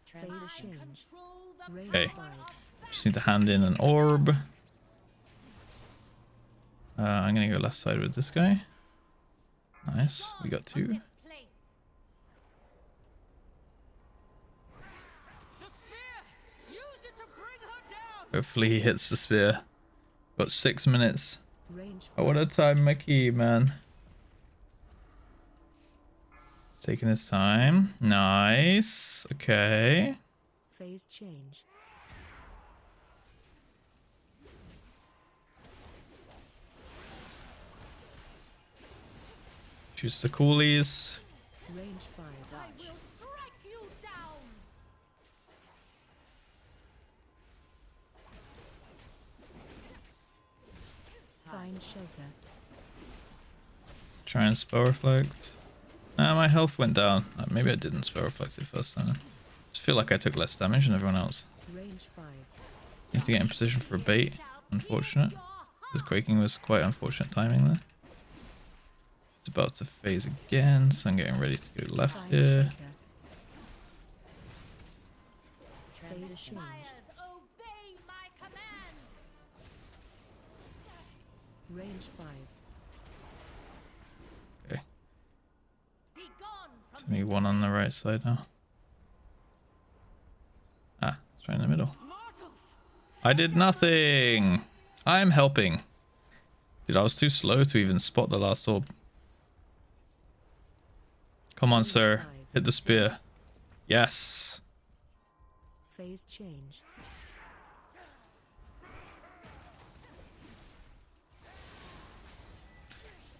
Phase change. Control the Range Okay. 5. Just need to hand in an orb. I'm gonna go left side with this guy. Nice. We got 2. this place. The spear! Use it to bring her down! Hopefully he hits the spear. Got 6 minutes. Range I want to time my key, man. Taking his time. Nice. Okay. phase change. Choose the coolies. Range 5. I will strike you down. Find shelter. Try and spell reflect. My health went down. Maybe I didn't spell reflect it first time. Just feel like I took less damage than everyone else. Range 5. Need to get in position for a bait. Unfortunate. This quaking was quite unfortunate timing there. It's about to phase again, so I'm getting ready to go left Find here. shelter. Phase change. Spires, obey my command. Range 5. Okay. Be gone There's from only one on the right side now. Ah, it's right in the middle. Mortals! I did nothing! I'm helping. Dude, I was too slow to even spot the last orb. Come on, sir. Hit the spear. Yes. Phase change.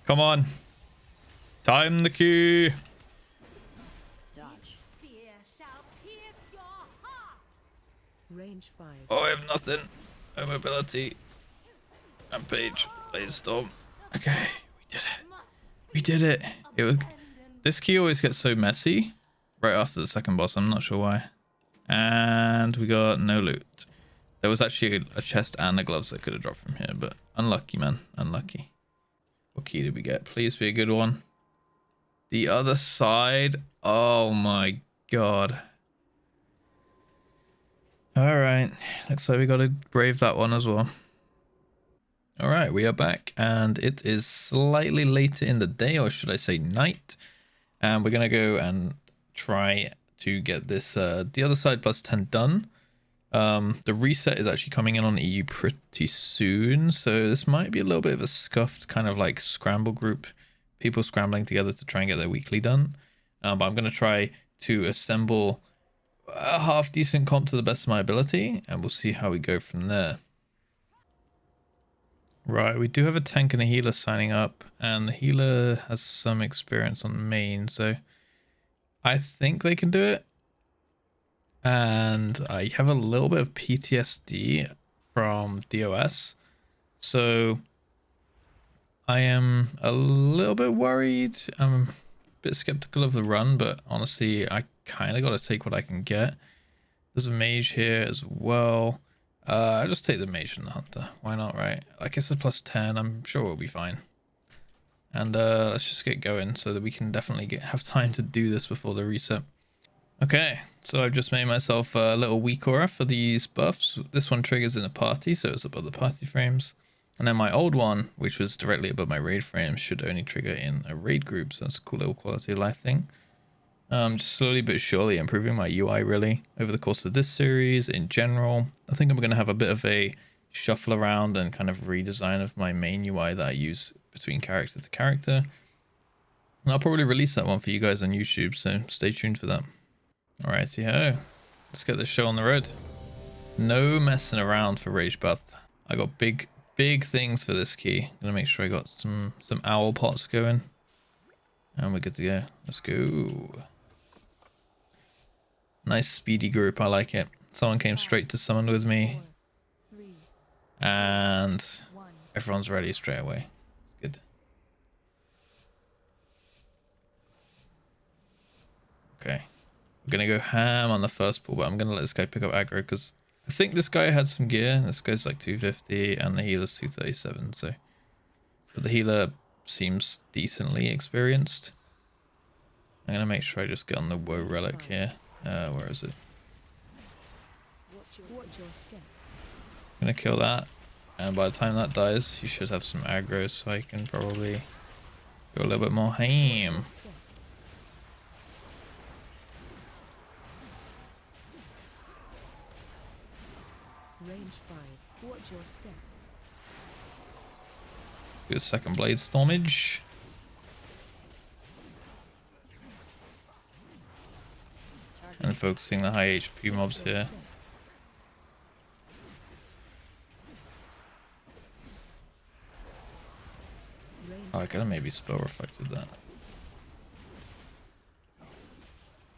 Come on. Time the key. Dodge. Spear shall pierce your heart. Range 5. Oh, I have nothing. No mobility. Rampage. Blaze Storm. Okay, we did it. We did it. It was. This key always gets so messy right after the second boss. I'm not sure why. And we got no loot. There was actually a chest and the gloves that could have dropped from here, but unlucky, man. Unlucky. What key did we get? Please be a good one. The other side. Oh my god. Alright. Looks like we got to brave that one as well. Alright, we are back. And it is slightly later in the day, or should I say night. And we're going to go and try to get this the other side plus 10 done. The reset is actually coming in on EU pretty soon, so this might be a little bit of a scuffed kind of like scramble group, people scrambling together to try and get their weekly done. But I'm going to try to assemble a half decent comp to the best of my ability, and we'll see how we go from there. Right, we do have a tank and a healer signing up, and the healer has some experience on main, so I think they can do it. And I have a little bit of PTSD from DOS, so I am a little bit worried. I'm a bit skeptical of the run, but honestly I kind of got to take what I can get. There's a mage here as well. I'll just take the mage and the hunter, why not, right? I guess it's plus 10, I'm sure we'll be fine. And let's just get going so that we can definitely have time to do this before the reset. Okay, so I've just made myself a little weak aura for these buffs. This one triggers in a party, so it's above the party frames. And then my old one, which was directly above my raid frames, should only trigger in a raid group, so that's a cool little quality of life thing. Just slowly but surely improving my UI really over the course of this series in general. I think I'm going to have a bit of a shuffle around and kind of redesign of my main UI that I use between character to character. And I'll probably release that one for you guys on YouTube, so stay tuned for that. Alrighty ho, let's get this show on the road. No messing around for Rage Bath. I got big things for this key. Gonna make sure I got some owl pots going. And we're good to go. Let's go. Nice speedy group, I like it. Someone came straight to summon with me. And everyone's ready straight away. It's good. Okay. We're going to go ham on the first pull, but I'm going to let this guy pick up aggro because I think this guy had some gear. This guy's like 250 and the healer's 237. So, but the healer seems decently experienced. I'm going to make sure I just get on the woe relic here. Where is it? I'm going to kill that. And by the time that dies, you should have some aggro, so I can probably go a little bit more ham. Range 5. Watch your step. Do a second blade stormage. And focusing the high HP mobs here. Oh, I could have maybe spell reflected that.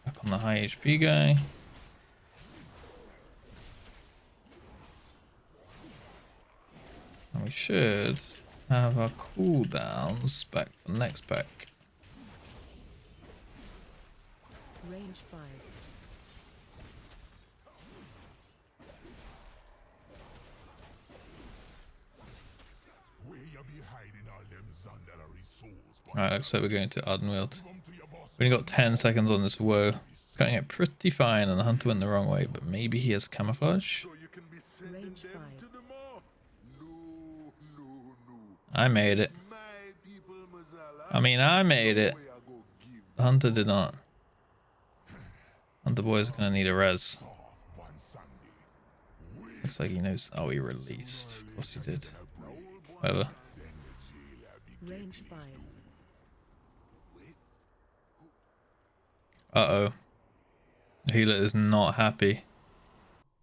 Back on the high HP guy. And we should have our cooldowns back for the next pack. Range 5. Alright, looks like we're going to Ardenweald. We only got 10 seconds on this woe. Cutting it pretty fine, and the hunter went the wrong way, but maybe he has camouflage. Range 5. I made it. I mean, I made it. The hunter did not. Hunter boy's gonna need a res. Looks like he knows. Oh, he released. Of course he did. Whatever. Range 5. Uh-oh. The healer is not happy.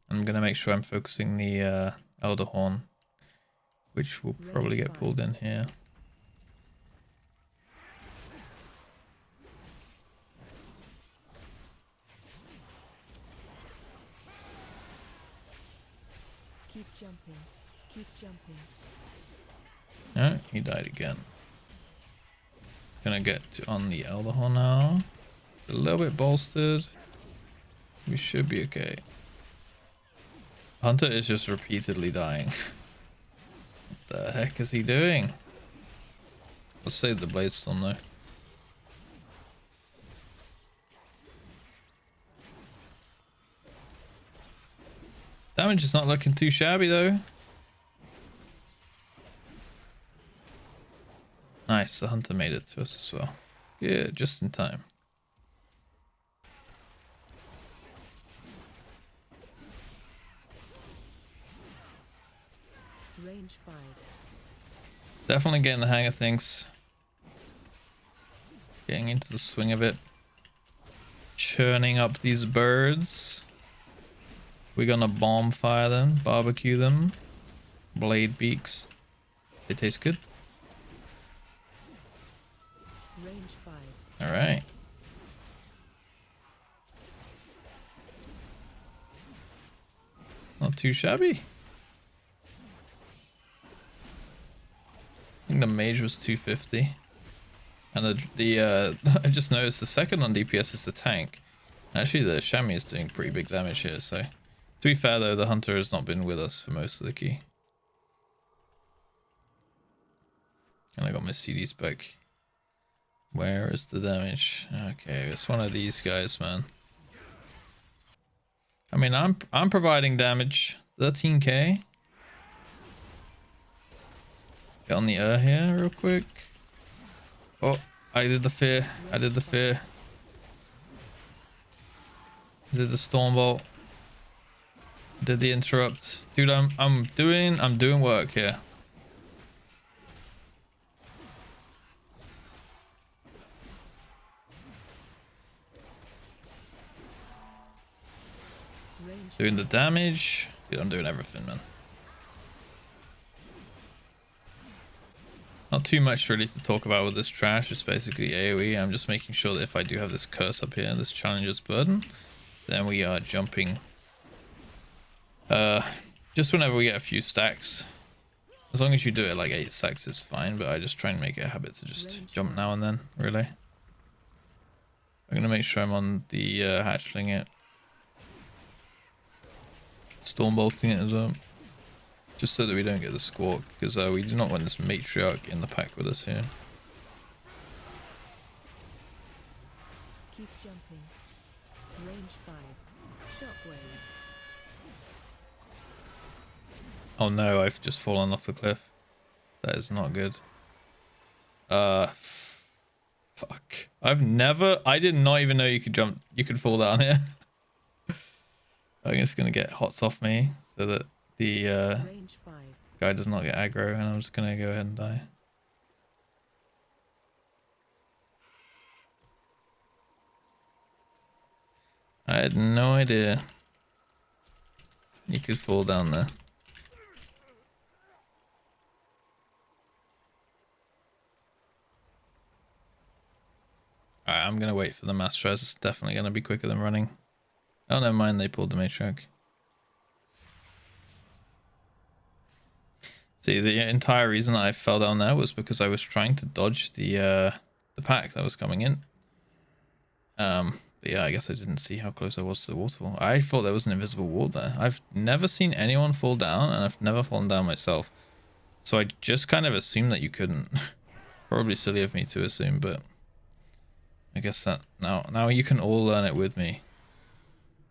I'm gonna make sure I'm focusing the Elder Horn, which will probably get pulled in here. Keep jumping. Keep jumping. No, he died again. Gonna get on the Elder Horn now. A little bit bolstered. We should be okay. Hunter is just repeatedly dying. What the heck is he doing? Let's save the Blade Storm though. Damage is not looking too shabby though. Nice, the Hunter made it to us as well. Yeah, just in time. Range 5. Definitely getting the hang of things. Getting into the swing of it. Churning up these birds. We're gonna bomb fire them, barbecue them. Blade beaks. They taste good. Range 5. Alright. Not too shabby. I think the mage was 250. And I just noticed the second on DPS is the tank. Actually the chamois is doing pretty big damage here, so. To be fair though, the hunter has not been with us for most of the key. And I got my CDs back. Where is the damage? Okay, it's one of these guys, man. I mean, I'm providing damage. 13k. Get on the here real quick. Oh, I did the fear. I did the fear. Is it the storm bolt? Did the interrupt? Dude, I'm doing work here. Range Doing the damage. Dude, I'm doing everything, man. Not too much really to talk about with this trash. It's basically AoE. I'm just making sure that if I do have this curse up here, this challenger's burden, then we are jumping. Just whenever we get a few stacks. As long as you do it like 8 stacks is fine, but I just try and make it a habit to just jump now and then, really. I'm gonna make sure I'm on the hatchling it. Storm bolting it as well. Just so that we don't get the squawk, because we do not want this matriarch in the pack with us here. Keep jumping. Range 5. Shockwave. Oh no, I've just fallen off the cliff. That is not good. Fuck. I did not even know you could jump, you could fall down here. I think it's gonna get hots off me so that the Range 5. guy does not get aggro, and I'm just gonna go ahead and die. I had no idea you could fall down there. Alright, I'm gonna wait for the master as it's definitely gonna be quicker than running. Oh, never mind, they pulled the matriarch. See, the entire reason that I fell down there was because I was trying to dodge the pack that was coming in. But yeah, I guess I didn't see how close I was to the waterfall. I thought there was an invisible wall there. I've never seen anyone fall down, and I've never fallen down myself. So I just kind of assumed that you couldn't. Probably silly of me to assume, but I guess that now you can all learn it with me.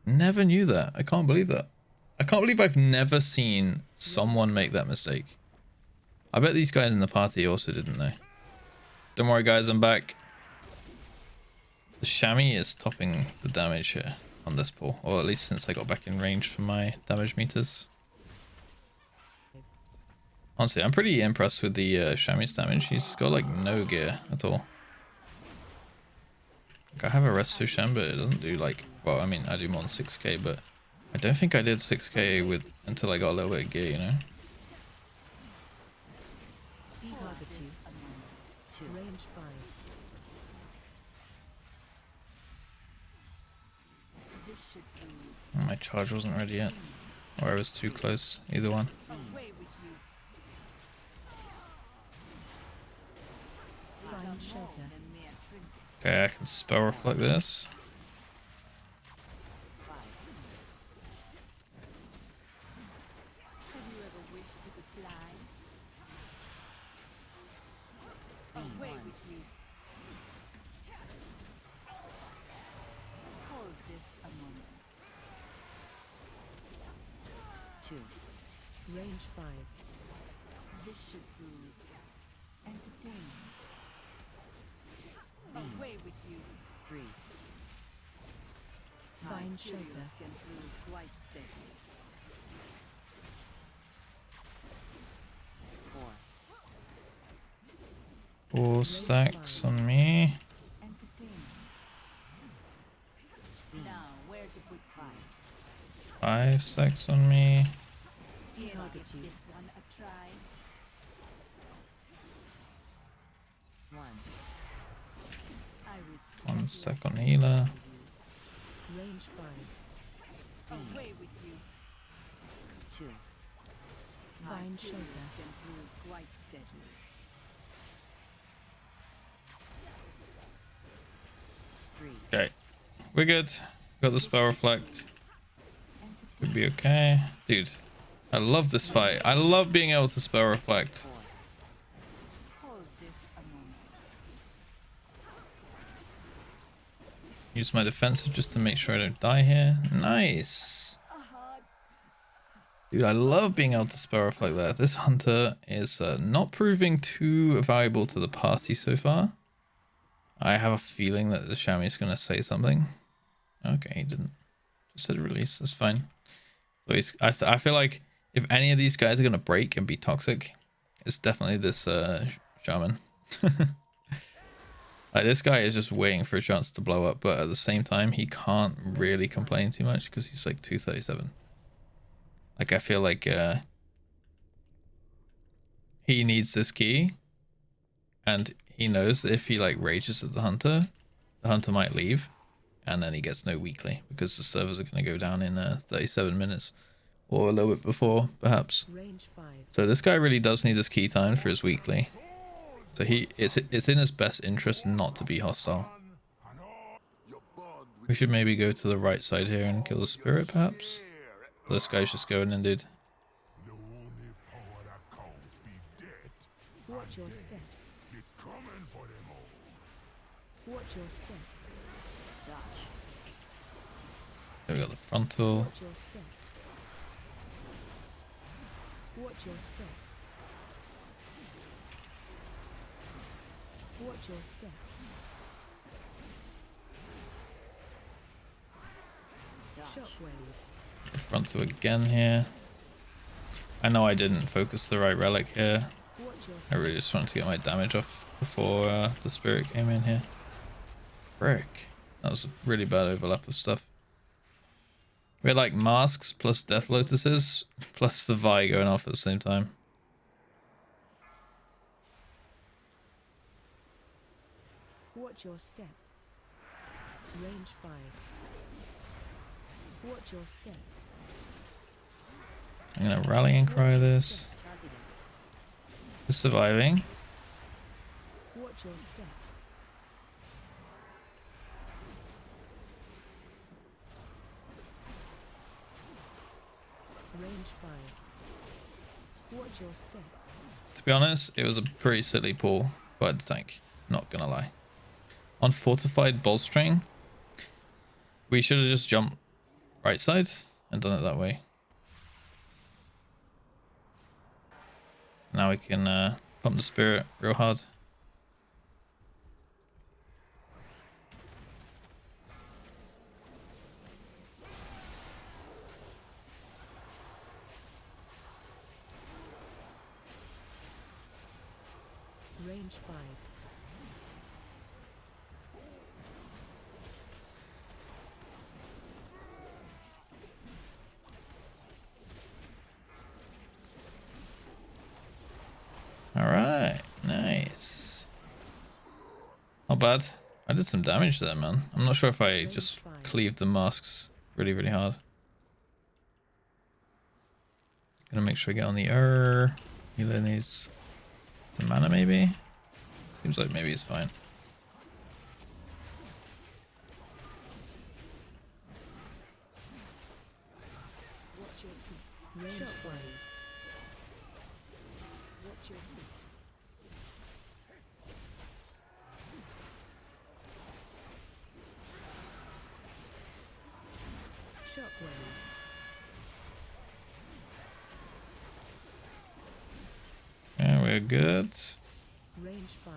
Never knew that. I can't believe that. I can't believe I've never seen someone make that mistake. I bet these guys in the party also didn't know. Don't worry guys, I'm back. The chamois is topping the damage here on this pull, or at least since I got back in range for my damage meters. Honestly, I'm pretty impressed with the chamois damage. He's got like no gear at all. Like, I have a resto sham, but it doesn't do like, well, I mean, I do more than 6k, but I don't think I did 6k with until I got a little bit of gear, you know? Target you. Range 5. This should be Oh, my charge wasn't ready yet. or I was too close. Either one. Away with you. Find shelter. Okay, I can spell reflect this. Have you ever wished you could fly? Away with you. Hold this a moment. 2. Range 5. This should prove entertaining. Away with you. 3. Find shelter. Can prove quite deadly. 4. 4 stacks on me. Entertaining. Now, where to put 5 stacks on me. Target you. this one a try? 1. I would 1 stack on healer. Range 5. away with you. 2. Find shelter. Can prove quite deadly. 3. Okay, we're good. Got the spell reflect. Could be okay. Dude, I love this fight. I love being able to spell reflect. 4. Hold this a moment. Use my defensive just to make sure I don't die here. Nice. Dude, I love being able to spell reflect that. This hunter is not proving too valuable to the party so far. I have a feeling that the chamois is going to say something. Okay, he didn't. Just said release. That's fine. So I feel like if any of these guys are going to break and be toxic, it's definitely this shaman. Like, this guy is just waiting for a chance to blow up, but at the same time, he can't really complain too much because he's like 237. Like, I feel like he needs this key, and he knows that if he like rages at the hunter might leave, and then he gets no weekly because the servers are going to go down in 37 minutes or a little bit before, perhaps. Range 5. So this guy really does need this key time for his weekly. So it's in his best interest not to be hostile. We should maybe go to the right side here and kill the spirit, perhaps. This guy's just going in, dude. Watch your step. Watch your step. There we got the frontal. Watch your step. Watch your step. Watch your step. Shockwave. Frontal again here. I know I didn't focus the right relic here. Watch your I step. really just wanted to get my damage off before the spirit came in here. Frick. That was a really bad overlap of stuff. We had like masks plus death lotuses plus the Vi going off at the same time. Watch your step. Range 5. Watch your step. I'm gonna rally and cry this. Targeted. We're surviving. Watch your step. Range 5. Watch your step. To be honest, it was a pretty silly pull by the tank. Not gonna lie. On fortified bolstering, we should have just jumped right side and done it that way. Now we can pump the spirit real hard. Range 5. Alright, nice. Not bad. I did some damage there, man. I'm not sure if I just cleaved the masks really, really hard. Gonna make sure I get on the Healer needs some mana maybe. Seems like maybe it's fine. Watch your feet. Range 5. Watch your feet. Shockwave. Yeah, we're good. Range 5.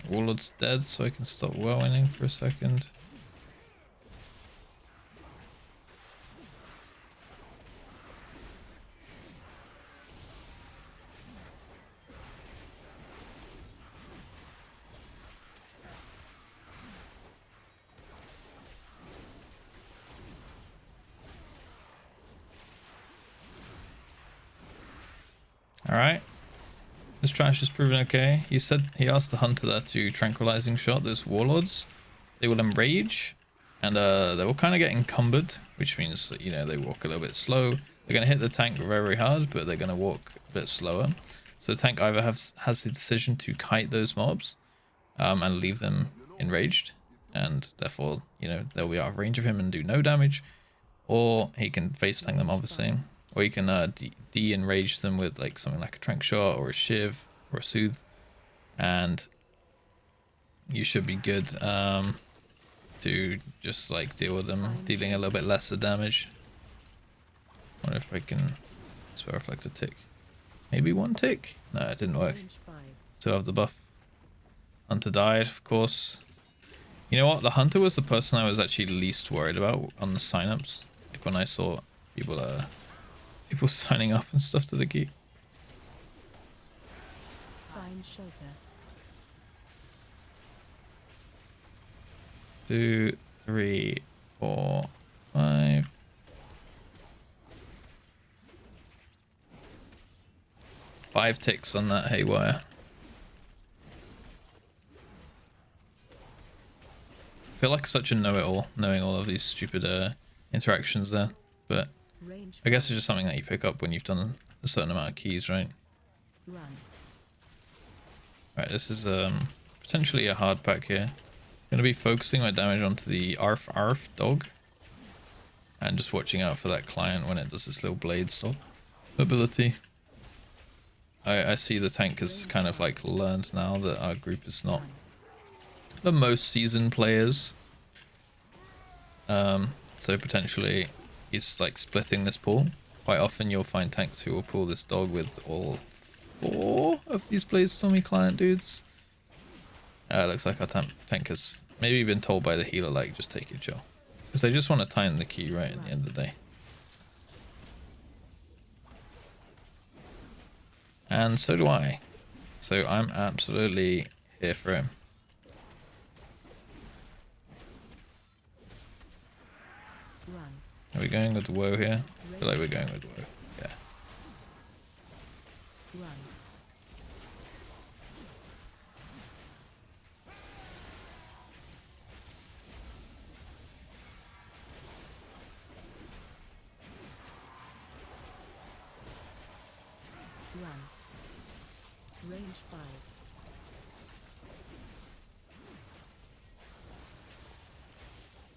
Warlord's dead, so I can stop whirlwinding for a second. Alright. This trash is proven okay. He asked the hunter there to tranquilizing shot those warlords. They will enrage and they will kind of get encumbered, which means that, you know, they walk a little bit slow. They're going to hit the tank very, very hard, but they're going to walk a bit slower. So the tank either has the decision to kite those mobs and leave them enraged, and therefore, you know, they'll be out of range of him and do no damage, or he can face tank them obviously. Or you can de-enrage them with like something like a trank shot or a shiv or a soothe, and you should be good to just like deal with them, dealing a little bit lesser damage. Wonder if I can spell reflect a tick. Maybe one tick? No, it didn't work. Range 5. Still have the buff. Hunter died, of course. You know what? The hunter was the person I was actually least worried about on the signups. Like when I saw people signing up and stuff to the key. Find shelter. 2, 3, 4, 5. Five ticks on that haywire. I feel like such a know-it-all, knowing all of these stupid interactions there, but Range I guess it's just something that you pick up when you've done a certain amount of keys, right? Run. Right, this is potentially a hard pack here. Gonna be focusing my damage onto the Arf Arf dog, and just watching out for that client when it does this little blade stop ability. I see the tank has kind of like learned now that our group is not the most seasoned players. So potentially he's like splitting this pool. Quite often you'll find tanks who will pull this dog with all 4 of these Blade Stormy client dudes. Looks like our tank has maybe been told by the healer, like, just take your chill. Because they just want to time the key right at the end of the day. And so do I. So I'm absolutely here for him. Run. Are we going with the woe here? I feel like we're going with woe. Yeah. Run. Run. Range 5.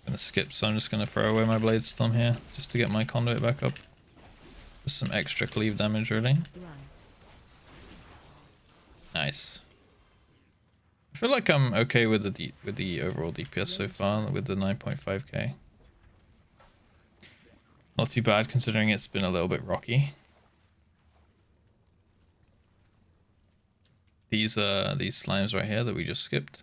Gonna skip, so I'm just gonna throw away my Blade Storm here, just to get my conduit back up. Just some extra cleave damage, really. Run. Nice. I feel like I'm okay with the overall DPS so far, with the 9.5k. Not too bad considering it's been a little bit rocky. These slimes right here that we just skipped.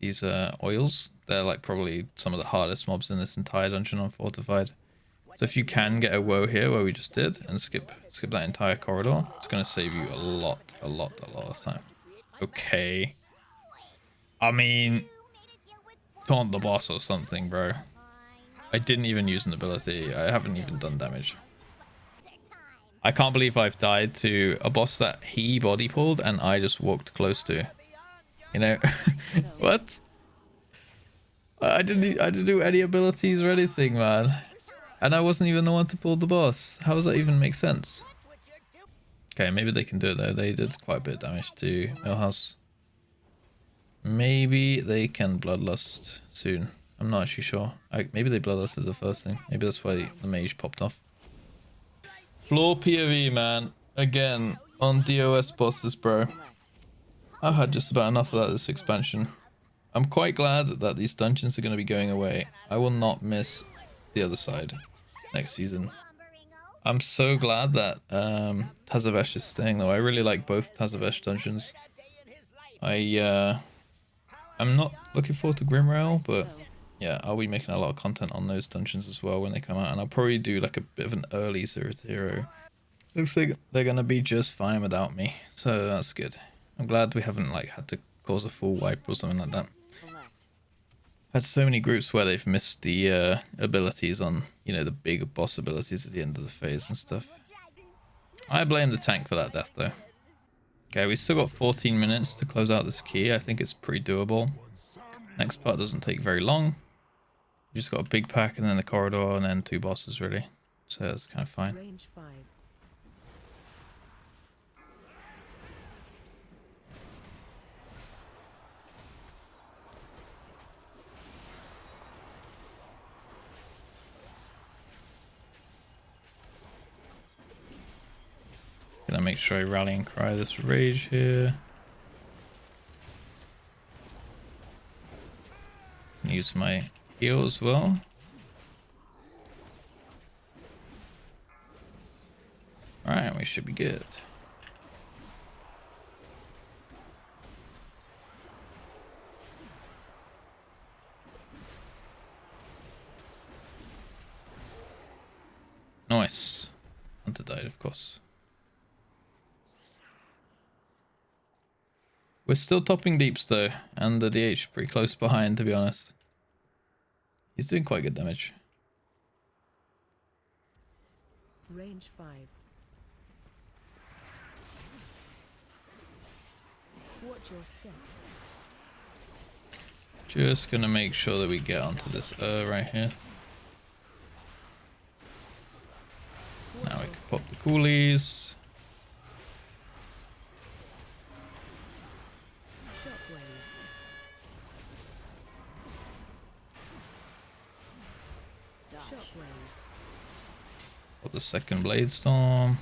These oils, they're like probably some of the hardest mobs in this entire dungeon on Fortified. So if you can get a woe here where we just did and skip that entire corridor, it's gonna save you a lot of time. Okay. I mean, taunt the boss or something, bro. I didn't even use an ability. I haven't even done damage. I can't believe I've died to a boss that he body pulled and I just walked close to. You know? What? I didn't do any abilities or anything, man. And I wasn't even the one to pull the boss. How does that even make sense? Okay, maybe they can do it though. They did quite a bit of damage to Millhouse. Maybe they can Bloodlust soon. I'm not actually sure. Maybe they Bloodlust is the first thing. Maybe that's why the mage popped off. Floor PoE, man. Again, on DOS bosses, bro. I've had just about enough of that this expansion. I'm quite glad that these dungeons are going to be going away. I will not miss the other side next season. I'm so glad that Tazavesh is staying though. I really like both Tazavesh dungeons. I'm not looking forward to Grimrail, but yeah, I'll be making a lot of content on those dungeons as well when they come out, and I'll probably do like a bit of an early 0-0. Looks like they're gonna be just fine without me, so that's good. I'm glad we haven't like had to cause a full wipe or something like that. I've had so many groups where they've missed the abilities on, you know, the big boss abilities at the end of the phase and stuff. I blame the tank for that death though. Okay, we still got 14 minutes to close out this key. I think it's pretty doable. Next part doesn't take very long. You just got a big pack and then the corridor and then 2 bosses really. So that's kind of fine. Range 5. Gonna make sure I rally and cry this rage here. Use my heal as well. Alright, we should be good. Nice. Hunter died, of course. We're still topping deeps though, and the DH pretty close behind, to be honest. He's doing quite good damage. Range 5. Watch your step. Just gonna make sure that we get onto this right here. Now we can pop the coolies. Pop the second blade storm.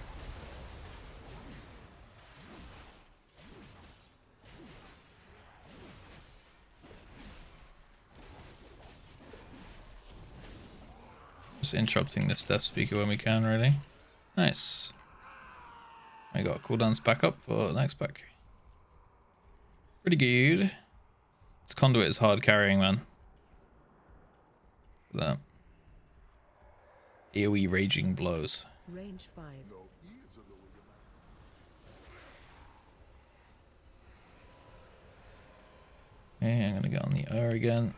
Just interrupting this death speaker when we can, really. Nice. I got cooldowns back up for the next pack. Pretty good. This conduit is hard carrying, man. Look at that. AoE raging blows. Range 5. Okay, I'm gonna get on the R again.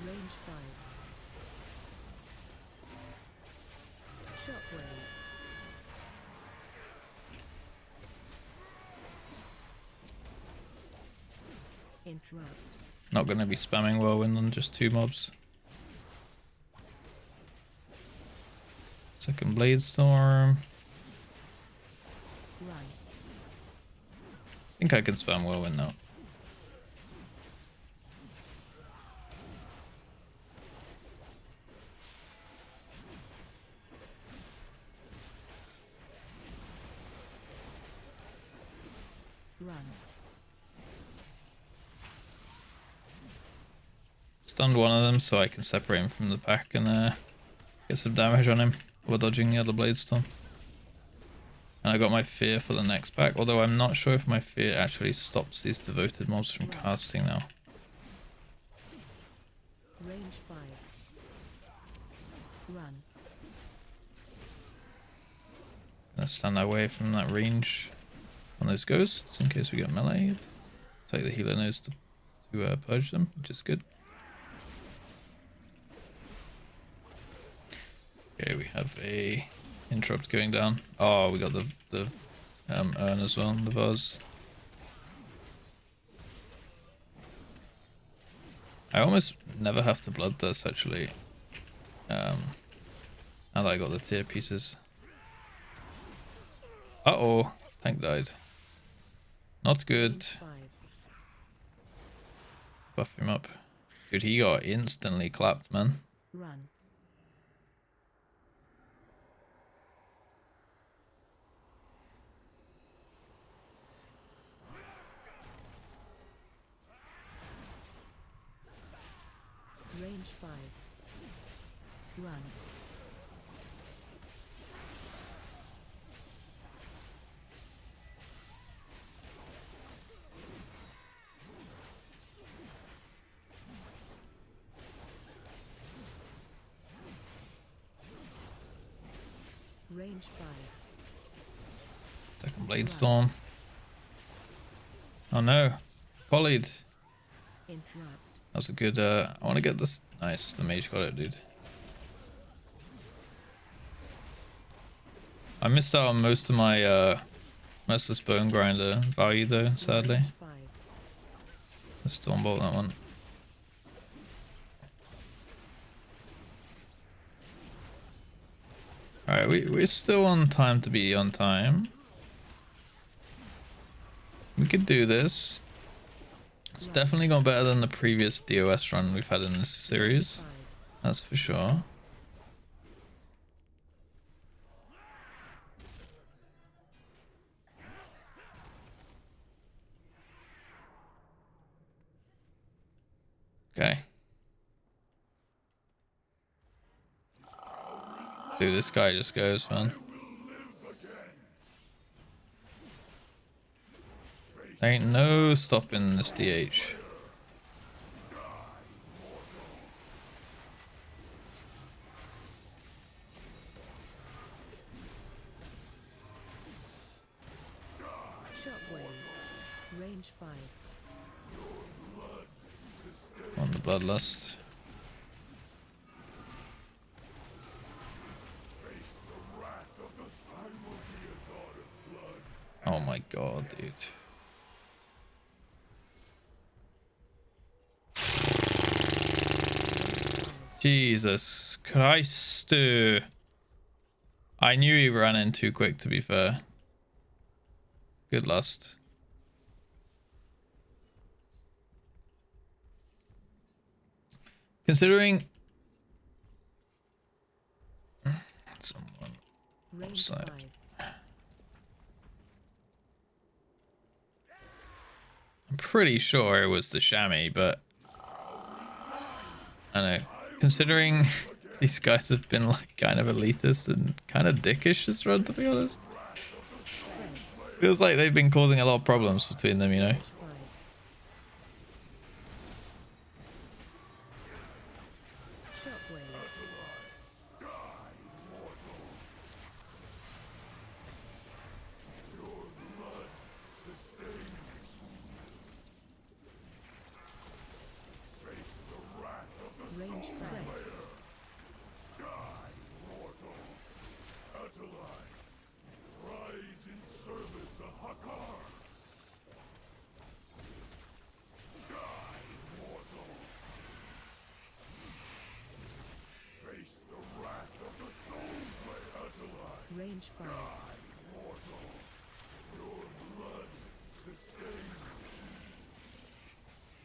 Range 5. Shockwave. Interrupt. Not gonna be spamming whirlwind on just 2 mobs. Second blade storm. Run. I think I can spam whirlwind now. Run. Stunned one of them so I can separate him from the pack and get some damage on him while dodging the other blade storm. And I got my fear for the next pack, although I'm not sure if my fear actually stops these devoted mobs from casting now. Range 5. Run. Gonna stand away from that range on those ghosts in case we get meleeed. It's like the healer knows to purge them, which is good. Okay, we have a interrupt going down. Oh, we got the urn as well, the vase. I almost never have to bloodthirst actually. Now that I got the tier pieces. Uh-oh, tank died. Not good. Range 5. Buff him up. Dude, he got instantly clapped, man. Run. Range 5. Run. Range 5. Second blade storm. Oh no. Polyed. Interrupt. That was a good I wanna get this. Nice, the mage got it, dude. I missed out on most of my most of bone grinder value though, sadly. Range 5. Let's stormbolt that one. Alright, we're still on time to be on time. We could do this. It's definitely gone better than the previous DOS run we've had in this series. 5. That's for sure. Okay. Dude, this guy just goes, man. There ain't no stopping this DH. Shockwave. Range 5. On the bloodlust. Oh my god, dude. Jesus Christ. I knew he ran in too quick, to be fair. Good lust. Considering someone Range outside. 5. I'm pretty sure it was the chamois, but I don't know. Considering these guys have been like kind of elitist and kind of dickish this run, to be honest. Feels like they've been causing a lot of problems between them, you know. Range 5. Shockwave. Range spread. Range 5.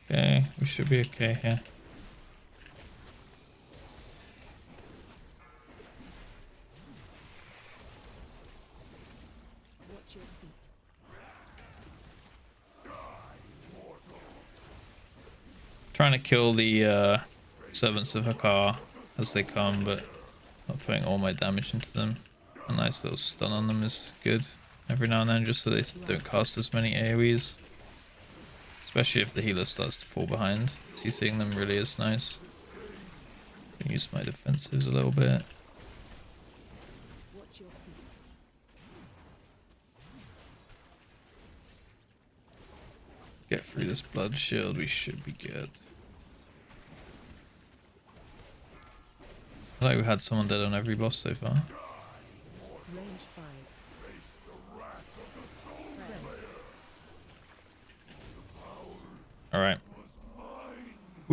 Okay, we should be okay here. Watch your feet. Trying to kill the servants of Hakar as they come, but not putting all my damage into them. A nice little stun on them is good every now and then, just so they don't cast as many AoEs. Especially if the healer starts to fall behind. CCing them really is nice. Can use my defensives a little bit. Watch your feet. Get through this blood shield, we should be good. I feel like we've had someone dead on every boss so far.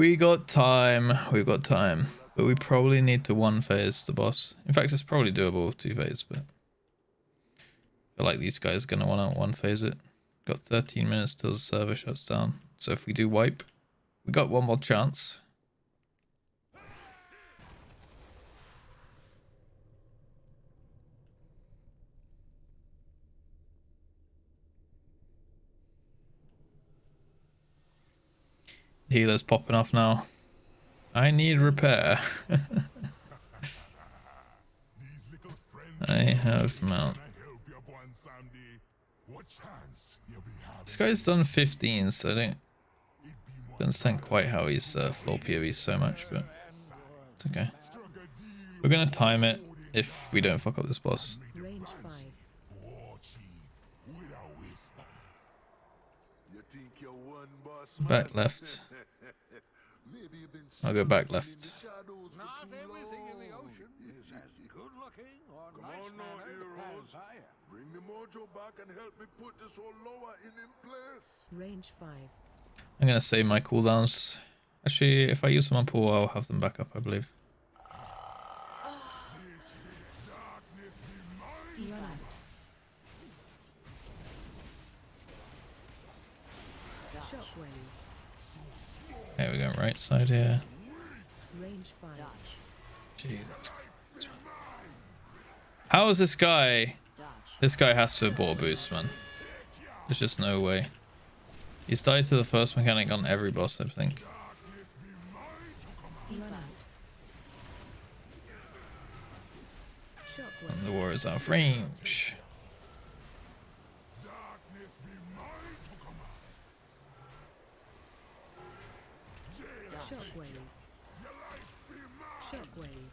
We got time. We've got time. But we probably need to one phase the boss. In fact, it's probably doable 2 phase, but I feel like these guys are going to want to one phase it. Got 13 minutes till the server shuts down. So if we do wipe, we got one more chance. Healer's popping off now. I need repair. I have mount. This guy's done 15, so I don't understand quite how he's floor PoE so much, but it's okay. We're gonna time it if we don't fuck up this boss. Range 5. Back left. I'll go back left. Not everything in the ocean is as good looking or nice mannered as I am. Bring the mojo back and help me put this whole lower in place. Range 5. I'm gonna save my cooldowns. Actually, if I use them on pool, I'll have them back up, I believe. Run out. Shockwave. Okay, we're going right side here. Range 5. Jesus Christ. How is this guy? This guy has to have bought a boost, man. There's just no way. He's died to the first mechanic on every boss, I think. Run out. Shockwave. And the war is out of range. Shockwave. Shockwave.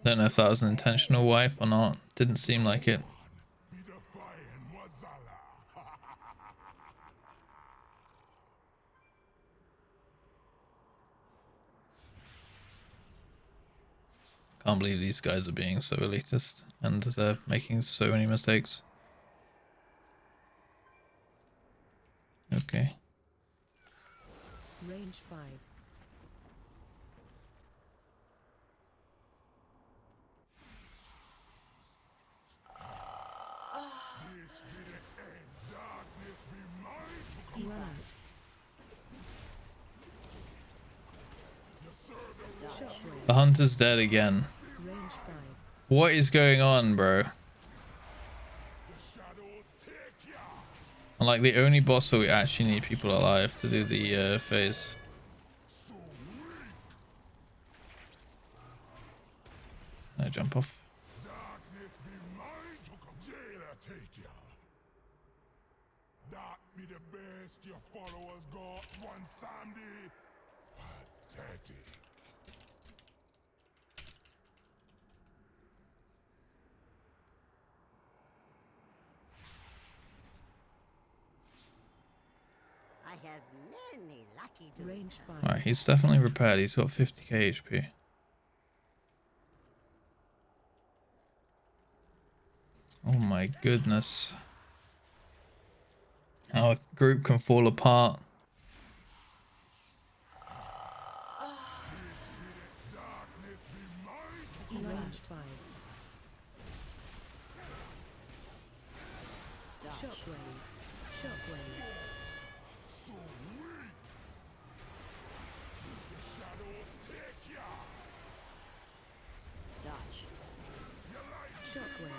Don't know if that was an intentional wipe or not. Didn't seem like it. Can't believe these guys are being so elitist and they're making so many mistakes. Okay. Range 5. Run out. Shockwave. The hunter's dead again. Range 5. What is going on, bro? Like the only boss where we actually need people alive to do the phase. No, jump off. I have many lucky Range 5. Alright, he's definitely repaired. He's got 50k HP. Oh my goodness. Our group can fall apart. Range 5. Shockwave. Shockwave. Shockwave.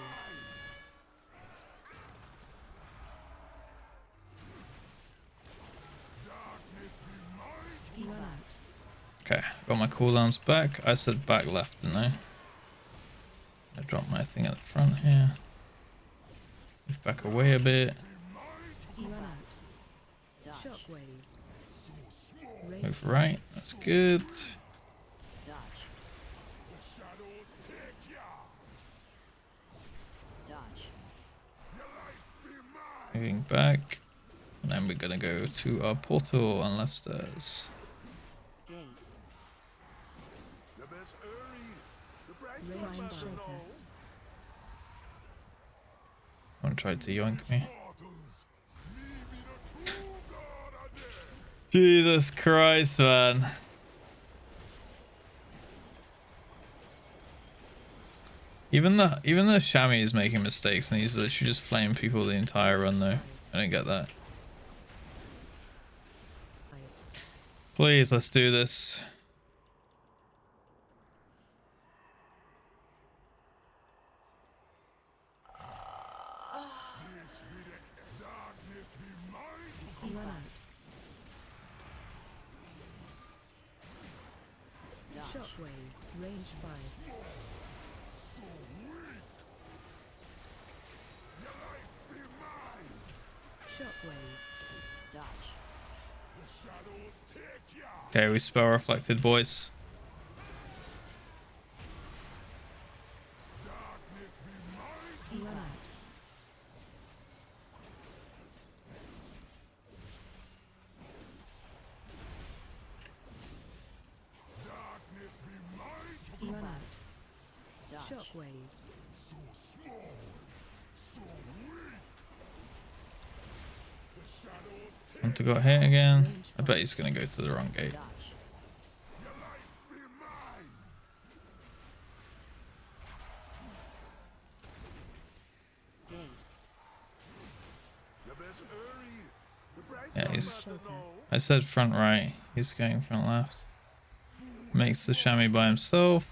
Run out. Okay, got my cooldowns back. I said back left, didn't I? I dropped my thing at the front here. Move back away a bit. Run out. Shockwave. Range Move right. That's good. Moving back. And then we're gonna go to our portal on left stairs. The best hurry. The price Range don't matter shelter. now. One tried to yoink me. Mortals, me be the true god of Jesus Christ, man. Even the chamois is making mistakes, and he's literally just flaying people the entire run though. I don't get that. Please, let's do this. Run out. Shockwave, range 5. Shockwave. Okay, we spell reflected, boys. Run out. Run out. Shockwave. Want to go hit again? I bet he's gonna go to the wrong gate. Yeah, he's. I said front right. He's going front left. Makes the chamois by himself.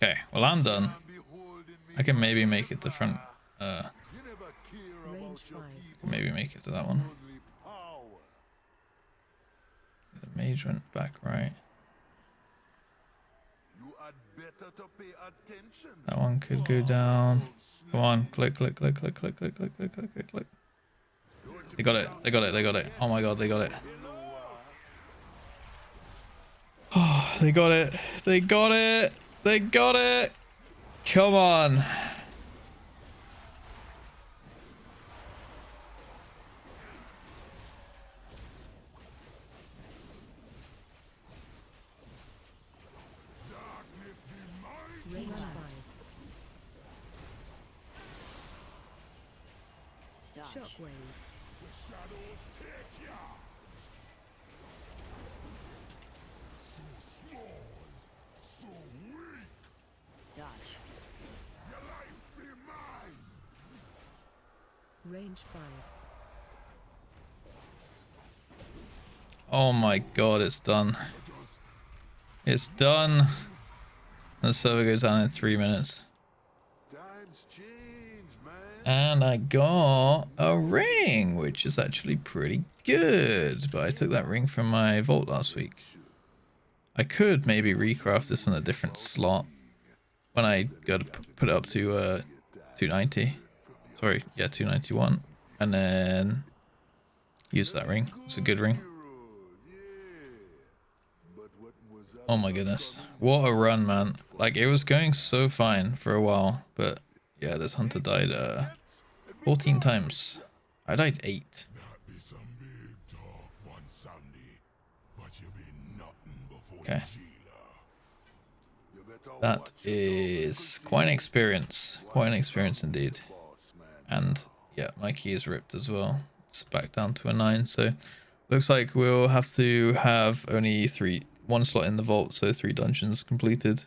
Okay, well I'm done. I can maybe make it to front. Range 5. Maybe make it to that one. The mage went back right. That one could go down. Come on, click, click, click, click, click, click, click, click, click, click, click. They got it. They got it. They got it. Oh my god, they got it. Oh, they got it. They got it. They got it. Come on. Range 5. Shockwave. Range 5. Oh my god, it's done. It's done. The server goes down in 3 minutes. Times change, man. And I got a ring, which is actually pretty good. But I took that ring from my vault last week. I could maybe recraft this in a different slot when I go to put it up to 290. Sorry, yeah, 291. And then use that ring. It's a good ring. Oh my goodness. What a run, man. Like, it was going so fine for a while. But yeah, this hunter died 14 times. I died 8. Okay. That is quite an experience. Quite an experience indeed. And yeah, my key is ripped as well. It's back down to a 9. So looks like we'll have to have only 1 slot in the vault, so 3 dungeons completed.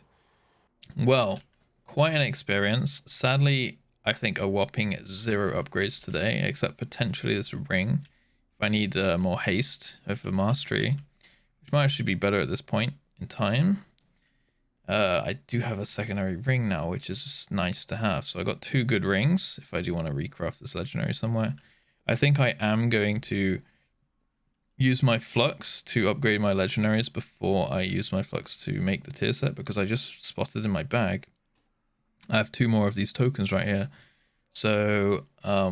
Well, quite an experience. Sadly, I think a whopping 0 upgrades today, except potentially this ring. If I need more haste over mastery, which might actually be better at this point in time. I do have a secondary ring now, which is just nice to have. So I got 2 good rings if I do want to recraft this legendary somewhere. I think I am going to use my flux to upgrade my legendaries before I use my flux to make the tier set, because I just spotted in my bag I have 2 more of these tokens right here. So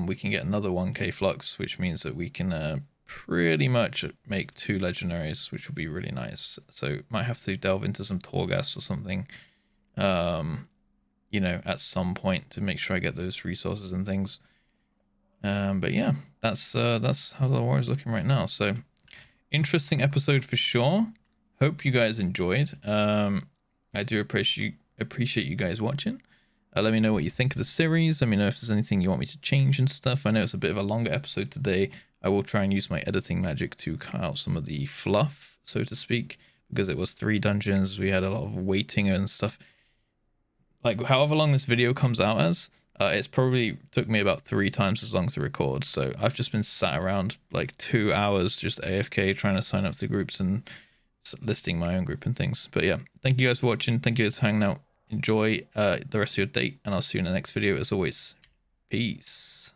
we can get another 1k flux, which means that we can pretty much make 2 legendaries, which will be really nice. So might have to delve into some Torghast or something, you know, at some point to make sure I get those resources and things. But yeah, that's how the war is looking right now. So interesting episode for sure. Hope you guys enjoyed. I do appreciate you guys watching. Let me know what you think of the series. Let me know if there's anything you want me to change and stuff. I know it's a bit of a longer episode today. I will try and use my editing magic to cut out some of the fluff, so to speak, because it was 3 dungeons. We had a lot of waiting and stuff. Like, however long this video comes out as, it's probably took me about 3 times as long to record. So I've just been sat around like 2 hours just AFK trying to sign up to groups and listing my own group and things. But yeah, thank you guys for watching. Thank you guys for hanging out. Enjoy the rest of your day, and I'll see you in the next video. As always, peace.